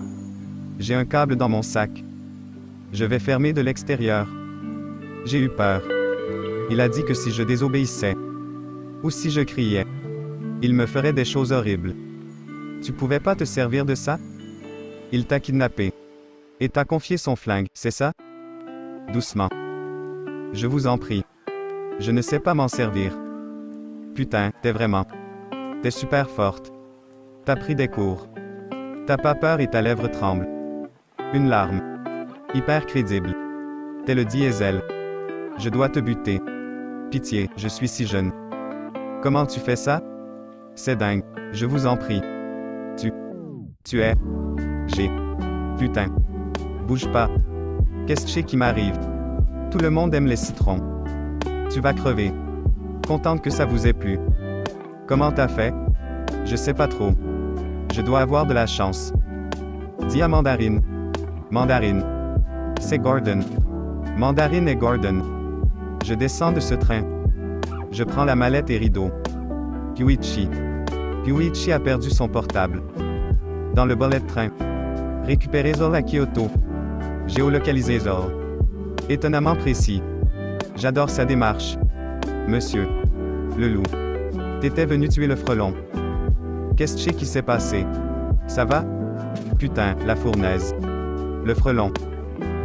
J'ai un câble dans mon sac. Je vais fermer de l'extérieur. J'ai eu peur. Il a dit que si je désobéissais, ou si je criais, il me ferait des choses horribles. Tu pouvais pas te servir de ça? Il t'a kidnappé. Et t'a confié son flingue, c'est ça? Doucement. Je vous en prie. Je ne sais pas m'en servir. Putain, t'es vraiment. T'es super forte. T'as pris des cours. T'as pas peur et ta lèvre tremble. Une larme. Hyper crédible. T'es le diesel. Je dois te buter. Pitié, je suis si jeune. Comment tu fais ça? C'est dingue, je vous en prie. Tu es... J'ai... Putain. Bouge pas. Qu'est-ce qui m'arrive? Tout le monde aime les citrons. Tu vas crever. Contente que ça vous ait plu. Comment t'as fait? Je sais pas trop. Je dois avoir de la chance. Dis à Mandarine. Mandarine. C'est Gordon. Mandarine et Gordon. Je descends de ce train. Je prends la mallette et rideau. Pyuichi. Pyuichi a perdu son portable. Dans le bullet train. Récupérez Zol à Kyoto. Géolocalisez Zol. Étonnamment précis. J'adore sa démarche. Monsieur. Le loup. T'étais venu tuer le frelon. Qu'est-ce qui s'est passé? Ça va? Putain, la fournaise. Le frelon.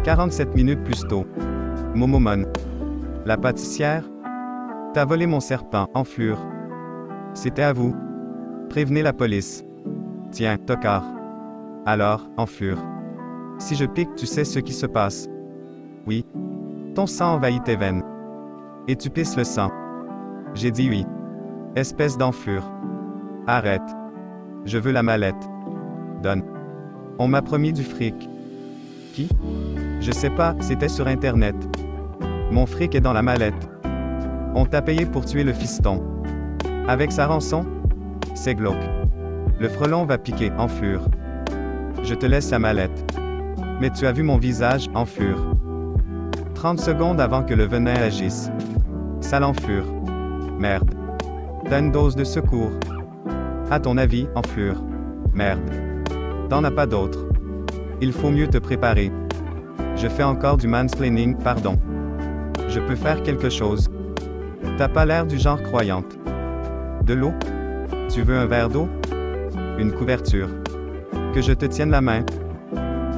47 minutes plus tôt. Momomon. La pâtissière? T'as volé mon serpent, enflure. C'était à vous. Prévenez la police. Tiens, tocard. Alors, enflure. Si je pique, tu sais ce qui se passe. Oui. Ton sang envahit tes veines. Et tu pisses le sang. J'ai dit oui. Espèce d'enflure. Arrête. Je veux la mallette. Donne. On m'a promis du fric. Qui? Je sais pas, c'était sur Internet. Mon fric est dans la mallette. On t'a payé pour tuer le fiston. Avec sa rançon? C'est glauque. Le frelon va piquer, enflure. Je te laisse la mallette. Mais tu as vu mon visage, enflure. 30 secondes avant que le venin agisse. Sale enflure. Merde. T'as une dose de secours. À ton avis, enflure. Merde. T'en as pas d'autre. Il faut mieux te préparer. Je fais encore du mansplaining, pardon. Je peux faire quelque chose. T'as pas l'air du genre croyante. De l'eau? Tu veux un verre d'eau? Une couverture. Que je te tienne la main.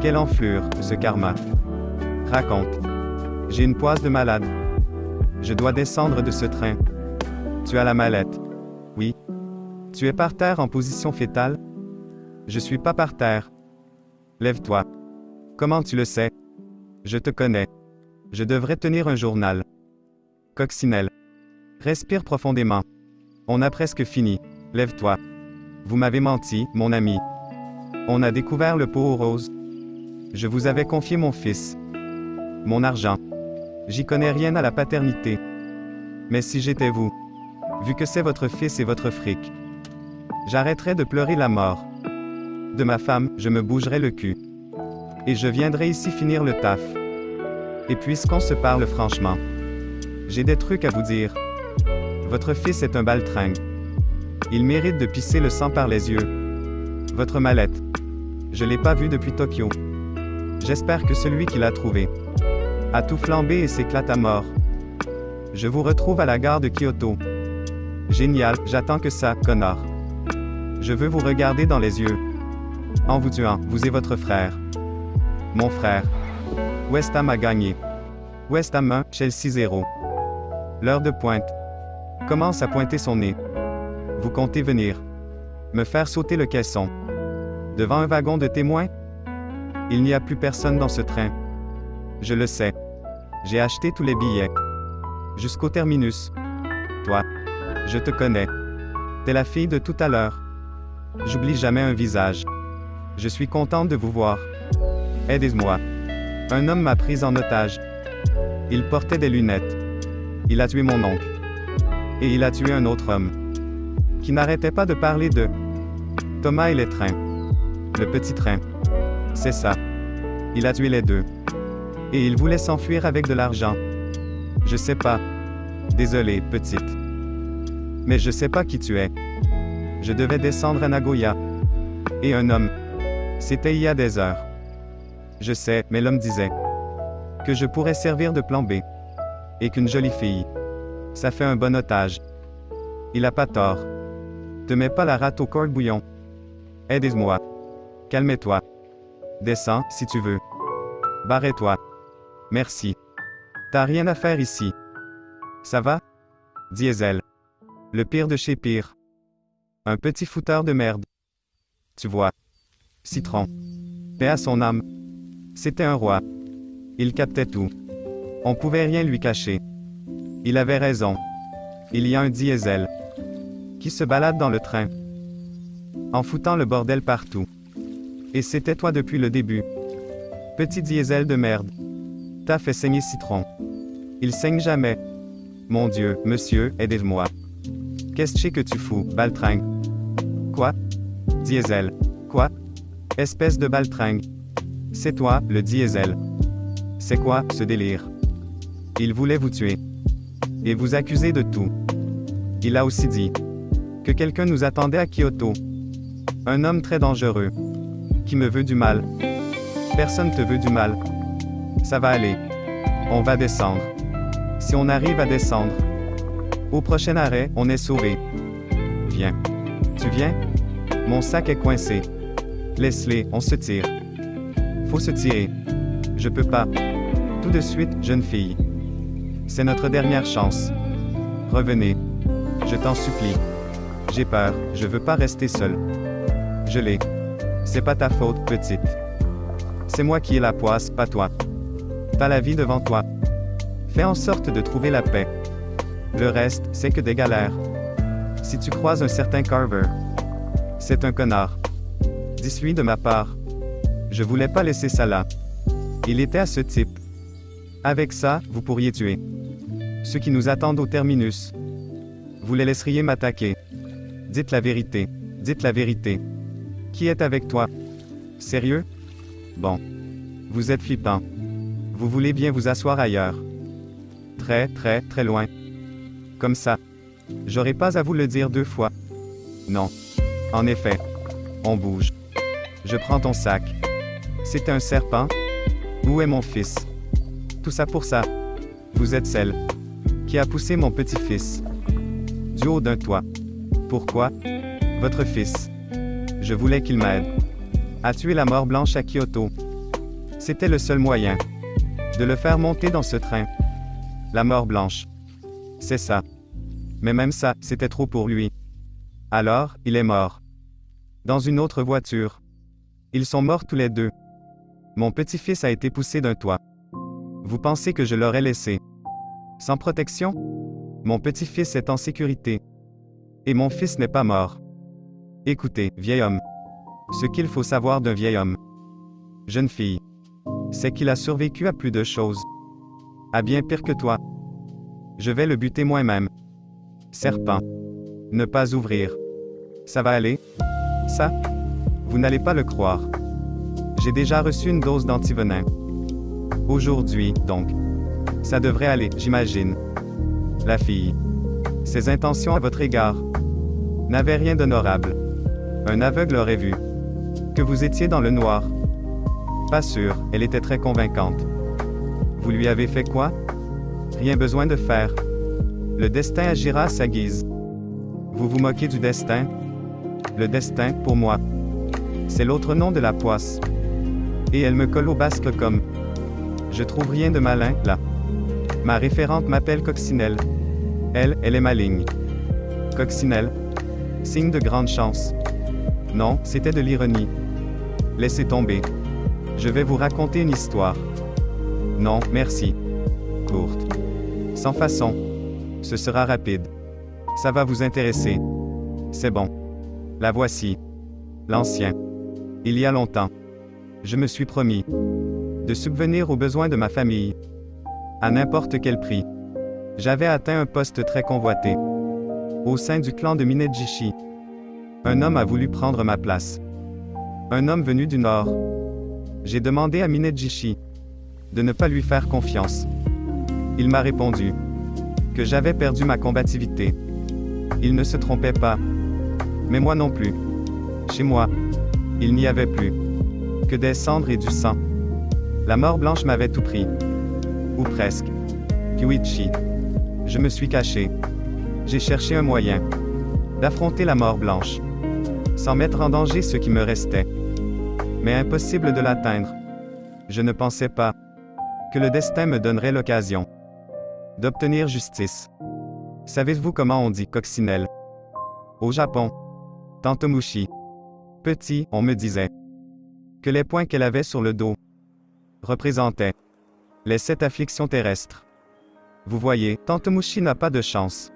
Quelle enflure, ce karma. Raconte. J'ai une poisse de malade. Je dois descendre de ce train. Tu as la mallette. Oui. Tu es par terre en position fétale? Je suis pas par terre. Lève-toi. Comment tu le sais? Je te connais. Je devrais tenir un journal. Coccinelle. Respire profondément. On a presque fini. Lève-toi. Vous m'avez menti, mon ami. On a découvert le pot aux roses. Je vous avais confié mon fils. Mon argent. J'y connais rien à la paternité. Mais si j'étais vous, vu que c'est votre fils et votre fric, j'arrêterais de pleurer la mort de ma femme, je me bougerais le cul. Et je viendrai ici finir le taf. Et puisqu'on se parle franchement, j'ai des trucs à vous dire. Votre fils est un baltringue. Il mérite de pisser le sang par les yeux. Votre mallette. Je l'ai pas vue depuis Tokyo. J'espère que celui qui l'a trouvée a tout flambé et s'éclate à mort. Je vous retrouve à la gare de Kyoto. Génial, j'attends que ça, connard. Je veux vous regarder dans les yeux. En vous tuant, vous et votre frère. Mon frère. West Ham a gagné. West Ham 1, Chelsea 0. L'heure de pointe. Commence à pointer son nez. Vous comptez venir me faire sauter le caisson. Devant un wagon de témoins? Il n'y a plus personne dans ce train. Je le sais. J'ai acheté tous les billets. Jusqu'au terminus. Toi. Je te connais. T'es la fille de tout à l'heure. J'oublie jamais un visage. Je suis contente de vous voir. Aidez-moi. Un homme m'a prise en otage. Il portait des lunettes. Il a tué mon oncle. Et il a tué un autre homme. Qui n'arrêtait pas de parler de Thomas et les trains. Le petit train. C'est ça. Il a tué les deux. Et il voulait s'enfuir avec de l'argent. Je sais pas. Désolé, petite. Mais je sais pas qui tu es. Je devais descendre à Nagoya. Et un homme. C'était il y a des heures. Je sais, mais l'homme disait que je pourrais servir de plan B. Et qu'une jolie fille. Ça fait un bon otage. Il a pas tort. Te mets pas la rate au corps-bouillon. Aidez-moi. Calme-toi. Descends, si tu veux. Barre-toi. Merci. T'as rien à faire ici. Ça va? Diesel. Le pire de chez pire. Un petit fouteur de merde. Tu vois. Citron. Paix à son âme. C'était un roi. Il captait tout. On pouvait rien lui cacher. Il avait raison. Il y a un diesel qui se balade dans le train, en foutant le bordel partout. Et c'était toi depuis le début. Petit diesel de merde. T'as fait saigner Citron. Il saigne jamais. Mon Dieu, monsieur, aidez-moi. Qu'est-ce que tu fous, baltringue? Quoi? Diesel. Quoi? Espèce de baltringue. C'est toi, le diesel. C'est quoi, ce délire? Il voulait vous tuer. Et vous accuser de tout. Il a aussi dit que quelqu'un nous attendait à Kyoto. Un homme très dangereux. Qui me veut du mal. Personne te veut du mal. Ça va aller. On va descendre. Si on arrive à descendre. Au prochain arrêt, on est sauvé. Viens. Tu viens? Mon sac est coincé. Laisse-les, on se tire. Faut se tirer. Je peux pas. Tout de suite, jeune fille. C'est notre dernière chance. Revenez. Je t'en supplie. J'ai peur, je veux pas rester seul. Je l'ai. C'est pas ta faute, petite. C'est moi qui ai la poisse, pas toi. T'as la vie devant toi. Fais en sorte de trouver la paix. Le reste, c'est que des galères. Si tu croises un certain Carver, c'est un connard. Dis-lui de ma part. Je voulais pas laisser ça là. Il était à ce type. Avec ça, vous pourriez tuer ceux qui nous attendent au terminus. Vous les laisseriez m'attaquer. Dites la vérité. Dites la vérité. Qui est avec toi? Sérieux? Bon. Vous êtes flippant. Vous voulez bien vous asseoir ailleurs. Très, très, très loin. Comme ça. J'aurais pas à vous le dire 2 fois. Non. En effet. On bouge. Je prends ton sac. C'était un serpent? Où est mon fils? Tout ça pour ça. Vous êtes celle qui a poussé mon petit-fils du haut d'un toit. Pourquoi? Votre fils. Je voulais qu'il m'aide à tuer la mort blanche à Kyoto. C'était le seul moyen de le faire monter dans ce train. La mort blanche. C'est ça. Mais même ça, c'était trop pour lui. Alors, il est mort. Dans une autre voiture. Ils sont morts tous les deux. Mon petit-fils a été poussé d'un toit. Vous pensez que je l'aurais laissé sans protection? Mon petit-fils est en sécurité. Et mon fils n'est pas mort. Écoutez, vieil homme. Ce qu'il faut savoir d'un vieil homme. Jeune fille. C'est qu'il a survécu à plus de choses. À bien pire que toi. Je vais le buter moi-même. Serpent. Ne pas ouvrir. Ça va aller? Ça? Vous n'allez pas le croire. J'ai déjà reçu une dose d'antivenin. Aujourd'hui, donc. Ça devrait aller, j'imagine. La fille. Ses intentions à votre égard n'avaient rien d'honorable. Un aveugle aurait vu que vous étiez dans le noir. Pas sûr, elle était très convaincante. Vous lui avez fait quoi? Rien besoin de faire. Le destin agira à sa guise. Vous vous moquez du destin? Le destin, pour moi, c'est l'autre nom de la poisse. Et elle me colle au basque comme. Je trouve rien de malin, là. Ma référente m'appelle Coccinelle. Elle est maligne. Coccinelle. Signe de grande chance. Non, c'était de l'ironie. Laissez tomber. Je vais vous raconter une histoire. Non, merci. Courte. Sans façon. Ce sera rapide. Ça va vous intéresser. C'est bon. La voici. L'ancien. Il y a longtemps. Je me suis promis de subvenir aux besoins de ma famille. À n'importe quel prix. J'avais atteint un poste très convoité. Au sein du clan de Minejishi. Un homme a voulu prendre ma place. Un homme venu du nord. J'ai demandé à Minejishi de ne pas lui faire confiance. Il m'a répondu que j'avais perdu ma combativité. Il ne se trompait pas. Mais moi non plus. Chez moi, il n'y avait plus que des cendres et du sang. La mort blanche m'avait tout pris. Ou presque. Kyuichi. Je me suis caché. J'ai cherché un moyen d'affronter la mort blanche, sans mettre en danger ce qui me restait. Mais impossible de l'atteindre. Je ne pensais pas que le destin me donnerait l'occasion d'obtenir justice. Savez-vous comment on dit coccinelle? Au Japon. Tantomushi. Petit, on me disait que les points qu'elle avait sur le dos représentaient les 7 afflictions terrestres. Vous voyez, Tantomushi n'a pas de chance.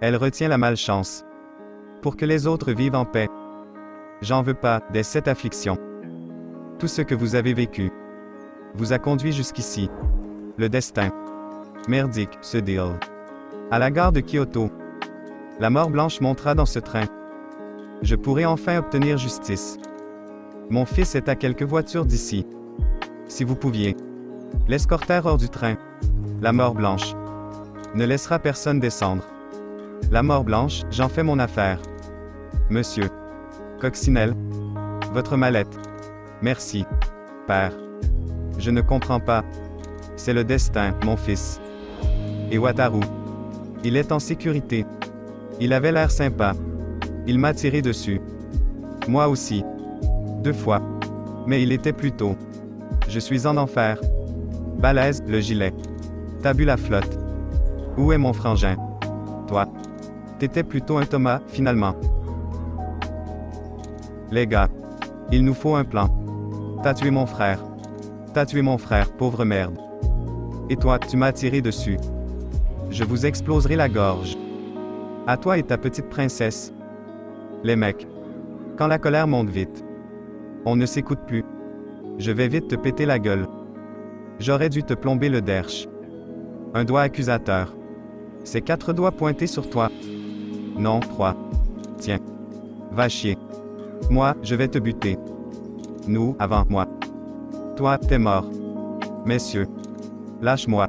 Elle retient la malchance pour que les autres vivent en paix. J'en veux pas des 7 afflictions. Tout ce que vous avez vécu vous a conduit jusqu'ici. Le destin merdique, ce deal. À la gare de Kyoto, la mort blanche montera dans ce train. Je pourrai enfin obtenir justice. Mon fils est à quelques voitures d'ici. Si vous pouviez l'escorter hors du train. La mort blanche ne laissera personne descendre. La mort blanche, j'en fais mon affaire. Monsieur Coccinelle. Votre mallette. Merci. Père. Je ne comprends pas. C'est le destin, mon fils. Et Wataru. Il est en sécurité. Il avait l'air sympa. Il m'a tiré dessus. Moi aussi. 2 fois. Mais il était plus tôt. Je suis en enfer. Balèze, le gilet. T'as bu la flotte. Où est mon frangin? Toi. T'étais plutôt un Thomas, finalement. Les gars. Il nous faut un plan. T'as tué mon frère. T'as tué mon frère, pauvre merde. Et toi, tu m'as tiré dessus. Je vous exploserai la gorge. À toi et ta petite princesse. Les mecs. Quand la colère monte vite. On ne s'écoute plus. Je vais vite te péter la gueule. J'aurais dû te plomber le derche. Un doigt accusateur. Ces 4 doigts pointés sur toi. Non, 3. Tiens. Va chier. Moi, je vais te buter. Nous, avant moi. Toi, t'es mort. Messieurs. Lâche-moi.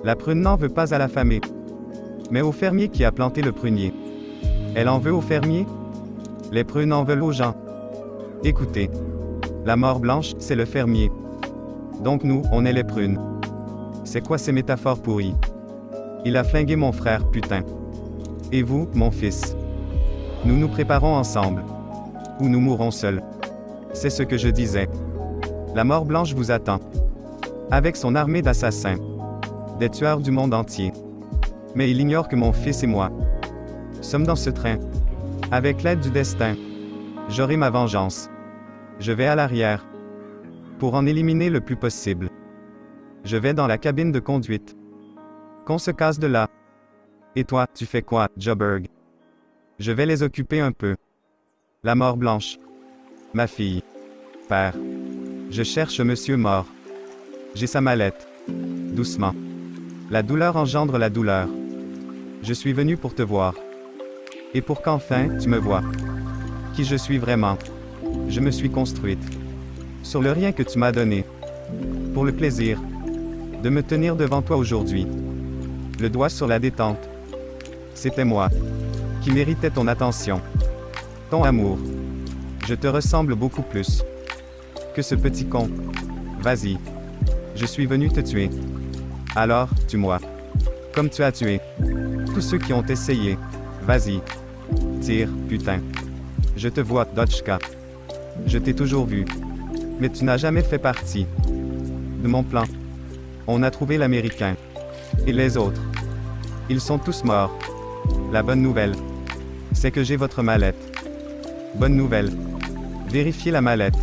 La prune n'en veut pas à la famille. Mais au fermier qui a planté le prunier. Elle en veut au fermier? Les prunes en veulent aux gens. Écoutez. La mort blanche, c'est le fermier. Donc nous, on est les prunes. C'est quoi ces métaphores pourries? Il a flingué mon frère, putain. Et vous, mon fils? Nous nous préparons ensemble. Ou nous mourrons seuls. C'est ce que je disais. La mort blanche vous attend. Avec son armée d'assassins. Des tueurs du monde entier. Mais il ignore que mon fils et moi sommes dans ce train. Avec l'aide du destin. J'aurai ma vengeance. Je vais à l'arrière. Pour en éliminer le plus possible. Je vais dans la cabine de conduite. Qu'on se casse de là. Et toi, tu fais quoi, Joburg? Je vais les occuper un peu. La mort blanche. Ma fille. Père. Je cherche monsieur mort. J'ai sa mallette. Doucement. La douleur engendre la douleur. Je suis venu pour te voir. Et pour qu'enfin, tu me vois. Qui je suis vraiment. Je me suis construite. Sur le rien que tu m'as donné. Pour le plaisir. De me tenir devant toi aujourd'hui. Le doigt sur la détente. C'était moi. Qui méritais ton attention. Ton amour. Je te ressemble beaucoup plus. Que ce petit con. Vas-y. Je suis venu te tuer. Alors, tue-moi. Comme tu as tué. Tous ceux qui ont essayé. Vas-y. Tire, putain. Je te vois, Dotchka. Je t'ai toujours vu. Mais tu n'as jamais fait partie de mon plan. On a trouvé l'Américain. Et les autres. Ils sont tous morts. La bonne nouvelle, c'est que j'ai votre mallette. Bonne nouvelle. Vérifiez la mallette.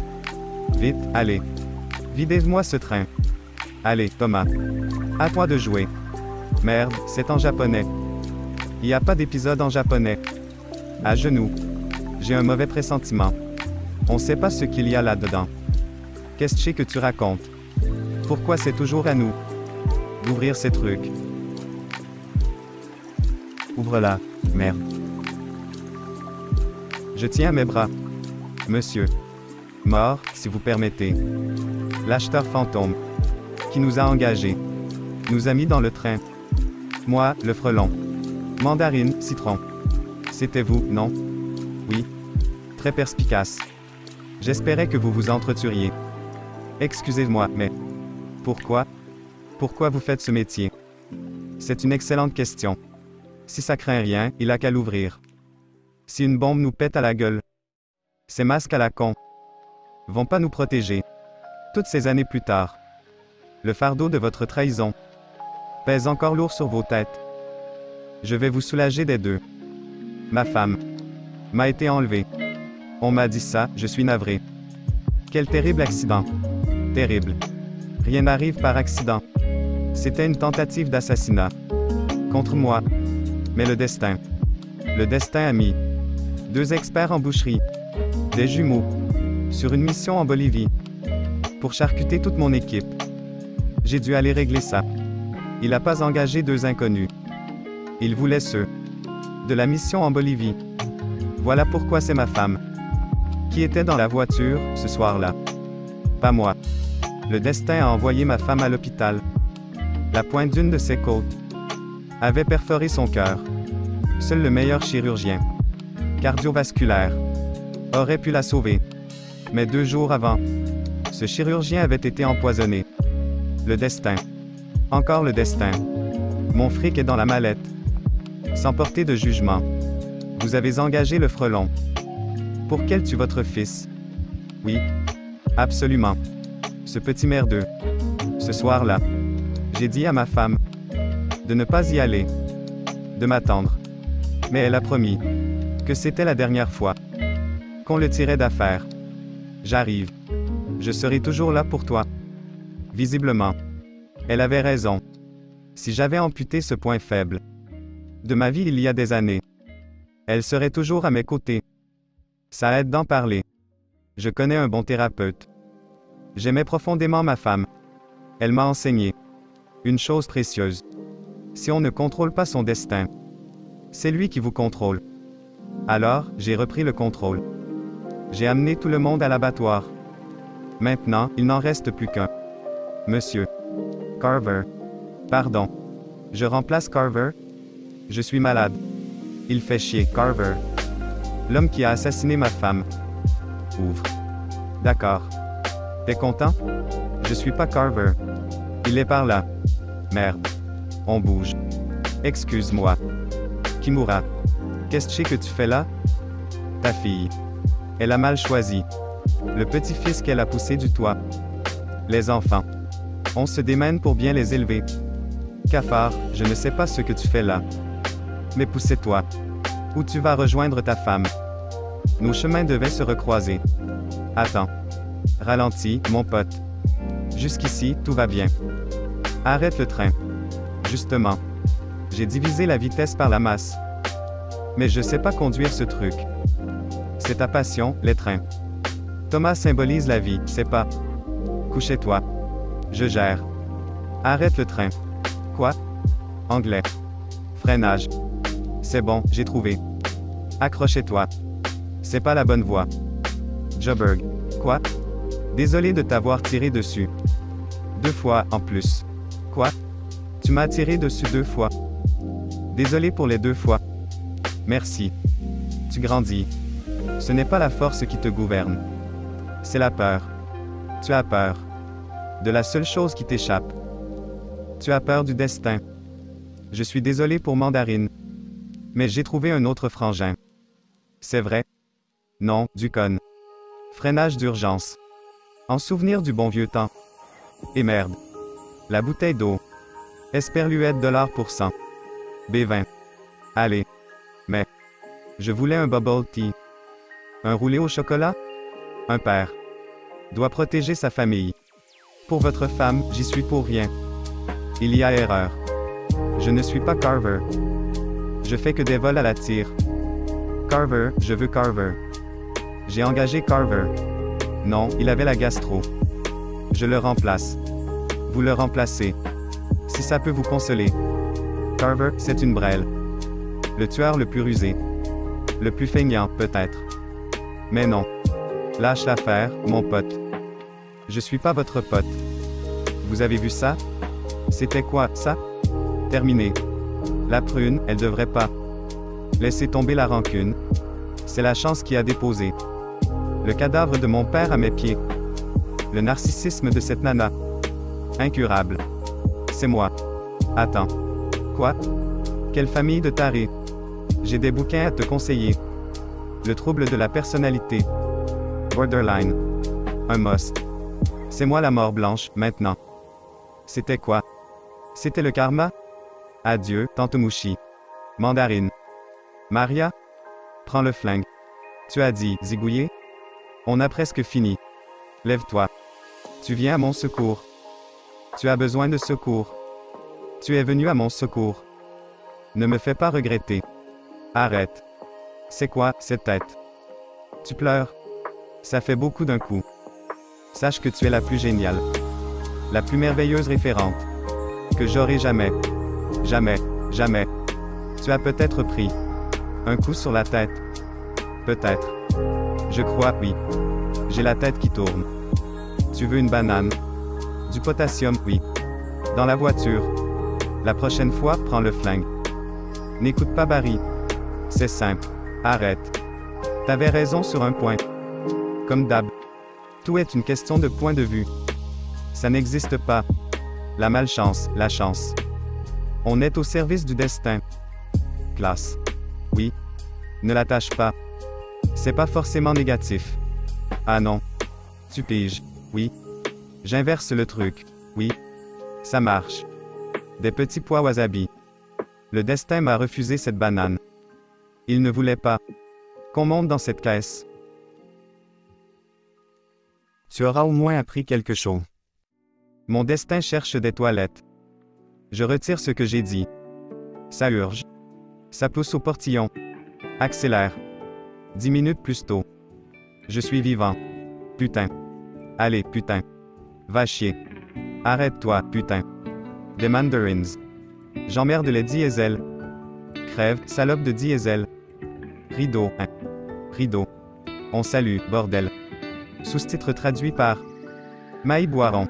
Vite, allez. Videz-moi ce train. Allez, Thomas. À toi de jouer. Merde, c'est en japonais. Il n'y a pas d'épisode en japonais. À genoux. J'ai un mauvais pressentiment. On sait pas ce qu'il y a là-dedans. Qu'est-ce que tu racontes? Pourquoi c'est toujours à nous d'ouvrir ces trucs? Ouvre-la, merde. Je tiens à mes bras. Monsieur. Mort, si vous permettez. L'acheteur fantôme. Qui nous a engagés. Nous a mis dans le train. Moi, le frelon. Mandarine, citron. C'était vous, non? Oui. Très perspicace. J'espérais que vous vous entretueriez. Excusez-moi, mais... Pourquoi? Pourquoi vous faites ce métier? C'est une excellente question. Si ça craint rien, il a qu'à l'ouvrir. Si une bombe nous pète à la gueule. Ces masques à la con vont pas nous protéger. Toutes ces années plus tard. Le fardeau de votre trahison pèse encore lourd sur vos têtes. Je vais vous soulager des deux. Ma femme m'a été enlevée. On m'a dit ça, je suis navré. Quel terrible accident. Terrible. Rien n'arrive par accident. C'était une tentative d'assassinat. Contre moi. Mais le destin. Le destin a mis 2 experts en boucherie. Des jumeaux. Sur une mission en Bolivie. Pour charcuter toute mon équipe. J'ai dû aller régler ça. Il n'a pas engagé 2 inconnus. Il voulait ceux de la mission en Bolivie. Voilà pourquoi c'est ma femme qui était dans la voiture, ce soir-là. Pas moi. Le destin a envoyé ma femme à l'hôpital. La pointe d'une de ses côtes avait perforé son cœur. Seul le meilleur chirurgien cardiovasculaire aurait pu la sauver. Mais 2 jours avant, ce chirurgien avait été empoisonné. Le destin. Encore le destin. Mon fric est dans la mallette. Sans porter de jugement. Vous avez engagé le frelon. Pour qu'elle tue votre fils. Oui. Absolument. Ce petit merdeux. Ce soir-là. J'ai dit à ma femme de ne pas y aller. De m'attendre. Mais elle a promis que c'était la dernière fois qu'on le tirait d'affaire. J'arrive. Je serai toujours là pour toi. Visiblement. Elle avait raison. Si j'avais amputé ce point faible de ma vie il y a des années, elle serait toujours à mes côtés. Ça aide d'en parler. Je connais un bon thérapeute. J'aimais profondément ma femme. Elle m'a enseigné une chose précieuse. Si on ne contrôle pas son destin, c'est lui qui vous contrôle. Alors, j'ai repris le contrôle. J'ai amené tout le monde à l'abattoir. Maintenant, il n'en reste plus qu'un. Monsieur Carver. Pardon. Je remplace Carver? Je suis malade. Il fait chier, Carver. L'homme qui a assassiné ma femme. Ouvre. D'accord. T'es content? Je suis pas Carver. Il est par là. Merde. On bouge. Excuse-moi. Kimura. Qu'est-ce que tu fais là? Ta fille. Elle a mal choisi. Le petit-fils qu'elle a poussé du toit. Les enfants. On se démène pour bien les élever. Cafard, je ne sais pas ce que tu fais là. Mais poussez-toi. Où tu vas rejoindre ta femme. Nos chemins devaient se recroiser. Attends. Ralentis, mon pote. Jusqu'ici, tout va bien. Arrête le train. Justement. J'ai divisé la vitesse par la masse. Mais je sais pas conduire ce truc. C'est ta passion, les trains. Thomas symbolise la vie, c'est pas. Couchez-toi. Je gère. Arrête le train. Quoi? Anglais. Freinage. C'est bon, j'ai trouvé. Accrochez-toi. C'est pas la bonne voie. Joburg. Quoi? Désolé de t'avoir tiré dessus. 2 fois, en plus. Quoi? Tu m'as tiré dessus 2 fois. Désolé pour les 2 fois. Merci. Tu grandis. Ce n'est pas la force qui te gouverne. C'est la peur. Tu as peur. De la seule chose qui t'échappe. Tu as peur du destin. Je suis désolé pour Mandarine. Mais j'ai trouvé un autre frangin. C'est vrai? Non, du con. Freinage d'urgence. En souvenir du bon vieux temps. Et merde. La bouteille d'eau. Esperluette $%. B20. Allez. Mais. Je voulais un bubble tea. Un roulé au chocolat? Un père doit protéger sa famille. Pour votre femme, j'y suis pour rien. Il y a erreur. Je ne suis pas Carver. Je fais que des vols à la tire. Carver, je veux Carver. J'ai engagé Carver. Non, il avait la gastro. Je le remplace. Vous le remplacez. Si ça peut vous consoler. Carver, c'est une brêle. Le tueur le plus rusé. Le plus feignant, peut-être. Mais non. Lâche l'affaire, mon pote. Je suis pas votre pote. Vous avez vu ça? C'était quoi, ça? Terminé. La prune, elle devrait pas. Laissez tomber la rancune. C'est la chance qui a déposé. Le cadavre de mon père à mes pieds. Le narcissisme de cette nana. Incurable. C'est moi. Attends. Quoi? Quelle famille de tarés? J'ai des bouquins à te conseiller. Le trouble de la personnalité. Borderline. Un must. C'est moi la mort blanche, maintenant. C'était quoi? C'était le karma? Adieu, Tante Mouchi. Mandarine. Maria? Prends le flingue. Tu as dit, zigouiller? On a presque fini. Lève-toi. Tu viens à mon secours. Tu as besoin de secours. Tu es venu à mon secours. Ne me fais pas regretter. Arrête. C'est quoi, cette tête? Tu pleures? Ça fait beaucoup d'un coup. Sache que tu es la plus géniale. La plus merveilleuse référente. Que j'aurai jamais. Jamais. Jamais. Tu as peut-être pris un coup sur la tête. Peut-être. Je crois, oui. J'ai la tête qui tourne. Tu veux une banane? Du potassium, oui. Dans la voiture. La prochaine fois, prends le flingue. N'écoute pas Barry. C'est simple. Arrête. T'avais raison sur un point. Comme d'hab. Tout est une question de point de vue. Ça n'existe pas. La malchance, la chance. On est au service du destin. Classe. Oui. Ne l'attache pas. C'est pas forcément négatif. Ah non. Tu piges. Oui. J'inverse le truc. Oui. Ça marche. Des petits pois wasabi. Le destin m'a refusé cette banane. Il ne voulait pas qu'on monte dans cette caisse. Tu auras au moins appris quelque chose. Mon destin cherche des toilettes. Je retire ce que j'ai dit. Ça urge. Ça pousse au portillon. Accélère. 10 minutes plus tôt. Je suis vivant. Putain. Allez, putain. Va chier. Arrête-toi, putain. Des mandarins. J'emmerde les diesels. Crève, salope de diesel. Rideau, hein. Rideau. On salue, bordel. Sous-titre traduit par Maï Boiron.